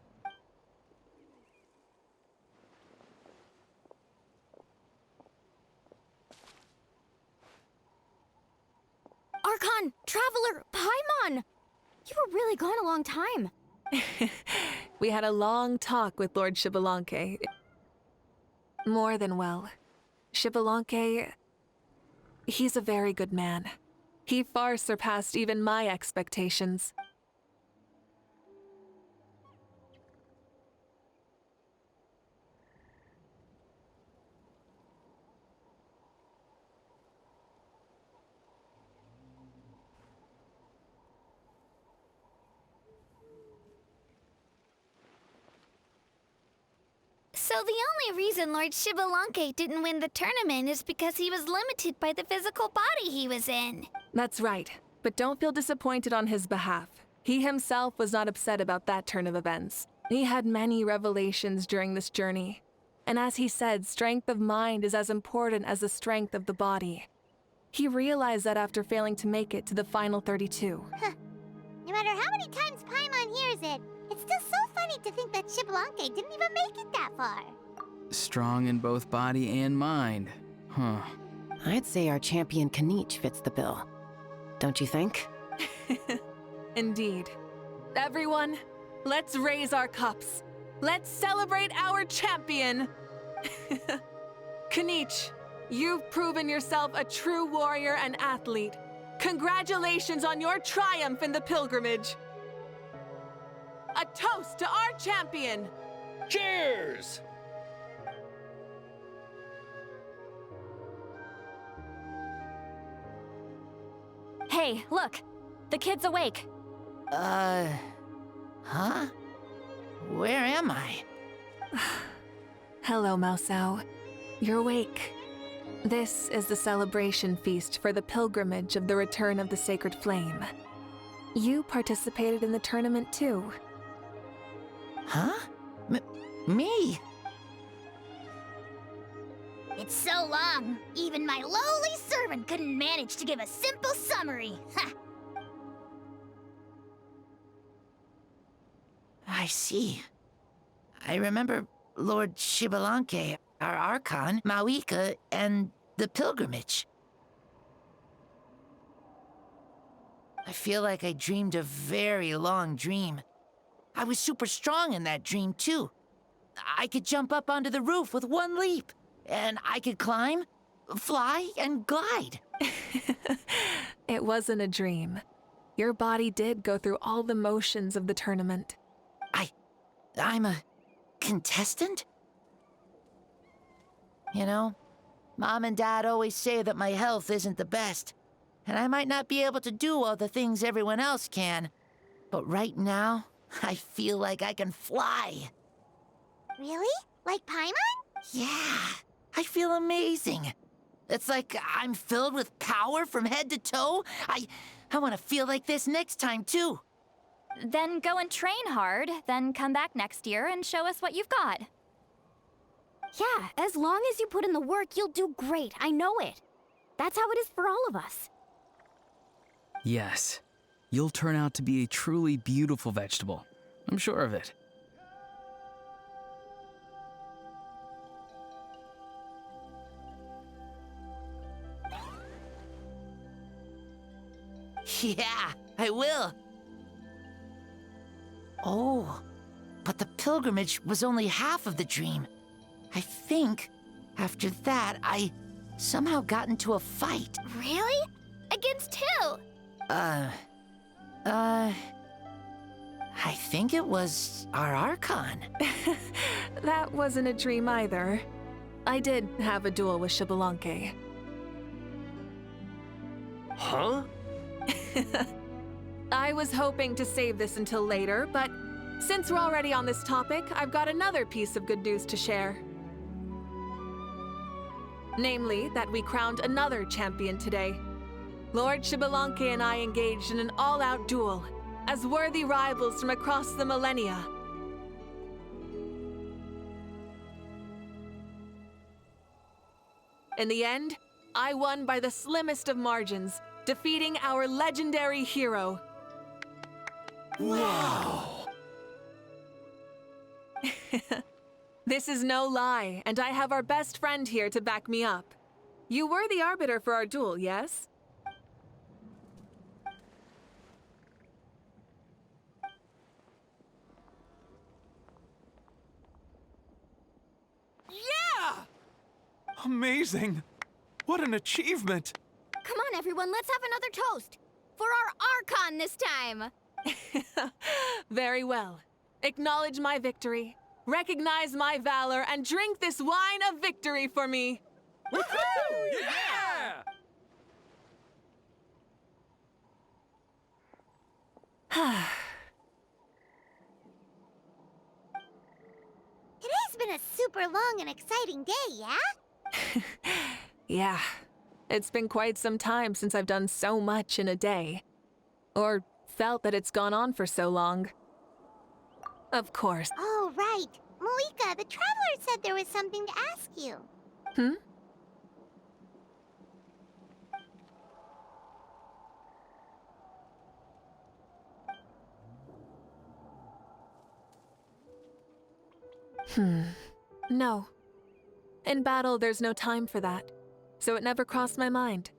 Archon, Traveler, Paimon! You were really gone a long time. We had a long talk with Lord Xbalanque. More than well. Xbalanque, he's a very good man. He far surpassed even my expectations. So the only reason Lord Xbalanque didn't win the tournament is because he was limited by the physical body he was in. That's right, but don't feel disappointed on his behalf. He himself was not upset about that turn of events. He had many revelations during this journey. And as he said, strength of mind is as important as the strength of the body. He realized that after failing to make it to the final 32. No matter how many times Paimon hears it, it's still so funny to think that Xbalanque didn't even make it that far. Strong in both body and mind. Huh. I'd say our champion Kanich fits the bill. Don't you think? Indeed. Everyone, let's raise our cups. Let's celebrate our champion! Kanich, you've proven yourself a true warrior and athlete. Congratulations on your triumph in the pilgrimage. A toast to our champion! Cheers! Hey, look! The kid's awake. Huh? Where am I? Hello, Mausau. You're awake. This is the celebration feast for the pilgrimage of the return of the sacred flame. You participated in the tournament too. Huh? Me? It's so long, even my lowly servant couldn't manage to give a simple summary. Ha! I see. I remember Lord Xbalanque, our Archon, Mavuika, and the pilgrimage. I feel like I dreamed a very long dream. I was super strong in that dream, too. I could jump up onto the roof with one leap, and I could climb, fly, and glide. It wasn't a dream. Your body did go through all the motions of the tournament. I'm a contestant? You know, Mom and Dad always say that my health isn't the best, and I might not be able to do all the things everyone else can. But right now, I feel like I can fly. Really? Like Paimon? Yeah, I feel amazing. It's like I'm filled with power from head to toe. I want to feel like this next time, too. Then go and train hard, then come back next year and show us what you've got. Yeah, as long as you put in the work, you'll do great. I know it. That's how it is for all of us. Yes. You'll turn out to be a truly beautiful vegetable. I'm sure of it. Yeah, I will. Oh, but the pilgrimage was only half of the dream. I think after that, I somehow got into a fight. Really? Against who? I think it was our Archon. That wasn't a dream either. I did have a duel with Xbalanque. Huh? I was hoping to save this until later, but since we're already on this topic, I've got another piece of good news to share. Namely, that we crowned another champion today. Lord Shibalanke and I engaged in an all-out duel, as worthy rivals from across the millennia. In the end, I won by the slimmest of margins, defeating our legendary hero. Wow! This is no lie, and I have our best friend here to back me up. You were the arbiter for our duel, yes? Yeah! Amazing! What an achievement! Come on, everyone, let's have another toast. For our Archon this time. Very well. Acknowledge my victory, recognize my valor, and drink this wine of victory for me. Woohoo! Yeah! Today's been a super long and exciting day, yeah? Yeah, it's been quite some time since I've done so much in a day. Or felt that it's gone on for so long. Of course. Oh, right. Mavuika, the Traveler said there was something to ask you. Hmm? No. In battle, there's no time for that, so it never crossed my mind.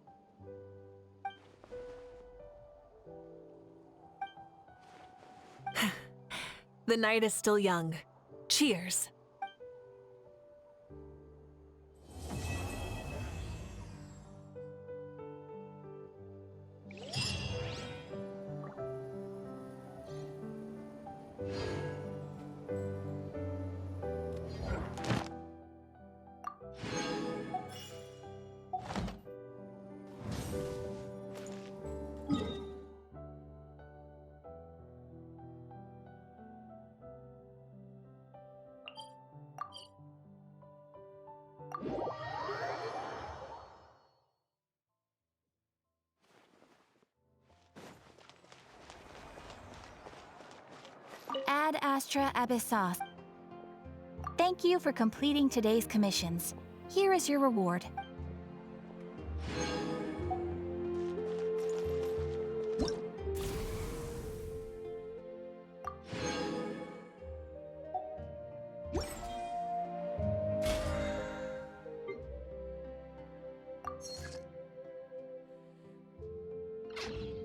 The night is still young. Cheers. Ad Astra Abyssos. Thank you for completing today's commissions. Here is your reward.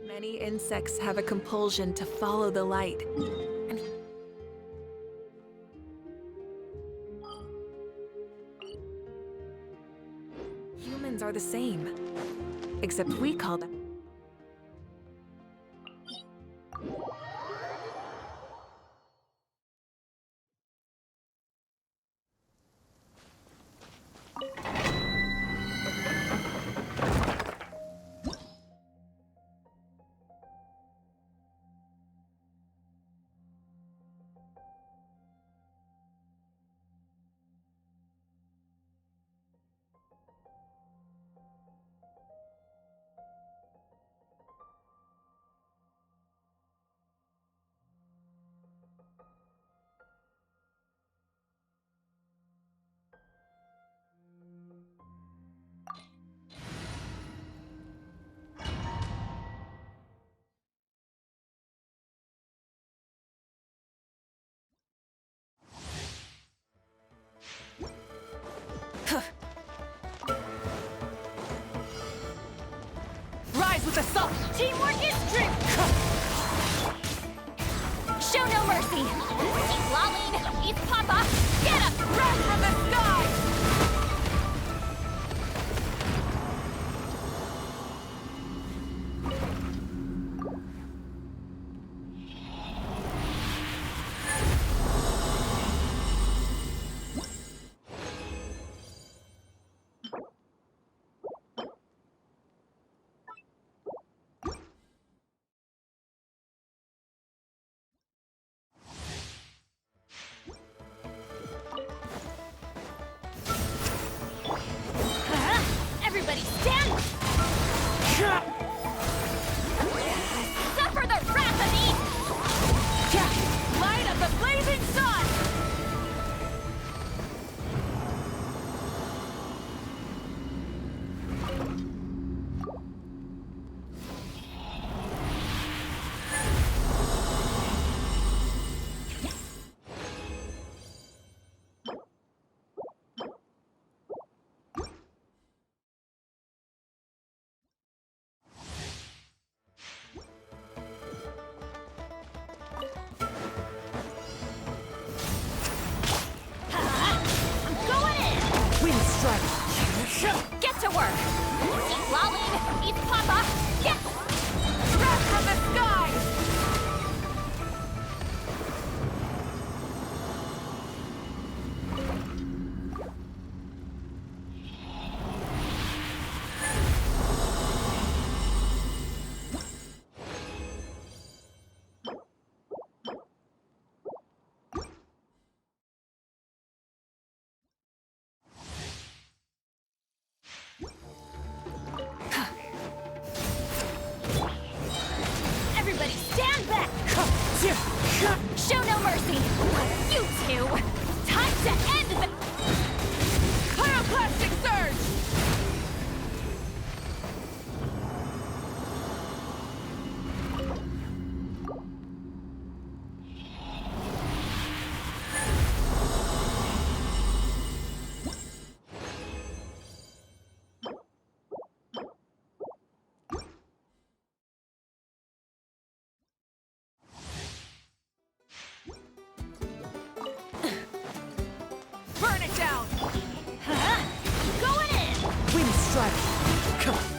Many insects have a compulsion to follow the light. Humans are the same, except we call them. Rise with the sun! Teamwork is strength! Show no mercy! Eat Laline! Eat Papa! Get up! Rise from the sky! strike! Get to work! Eat Lolly! Eat Papa! Yes! Wrath from the skies! Everybody stand back! Show no mercy! You two! Time to end the... Pyroclastic surge! Burn it down! Going in! Wind strike!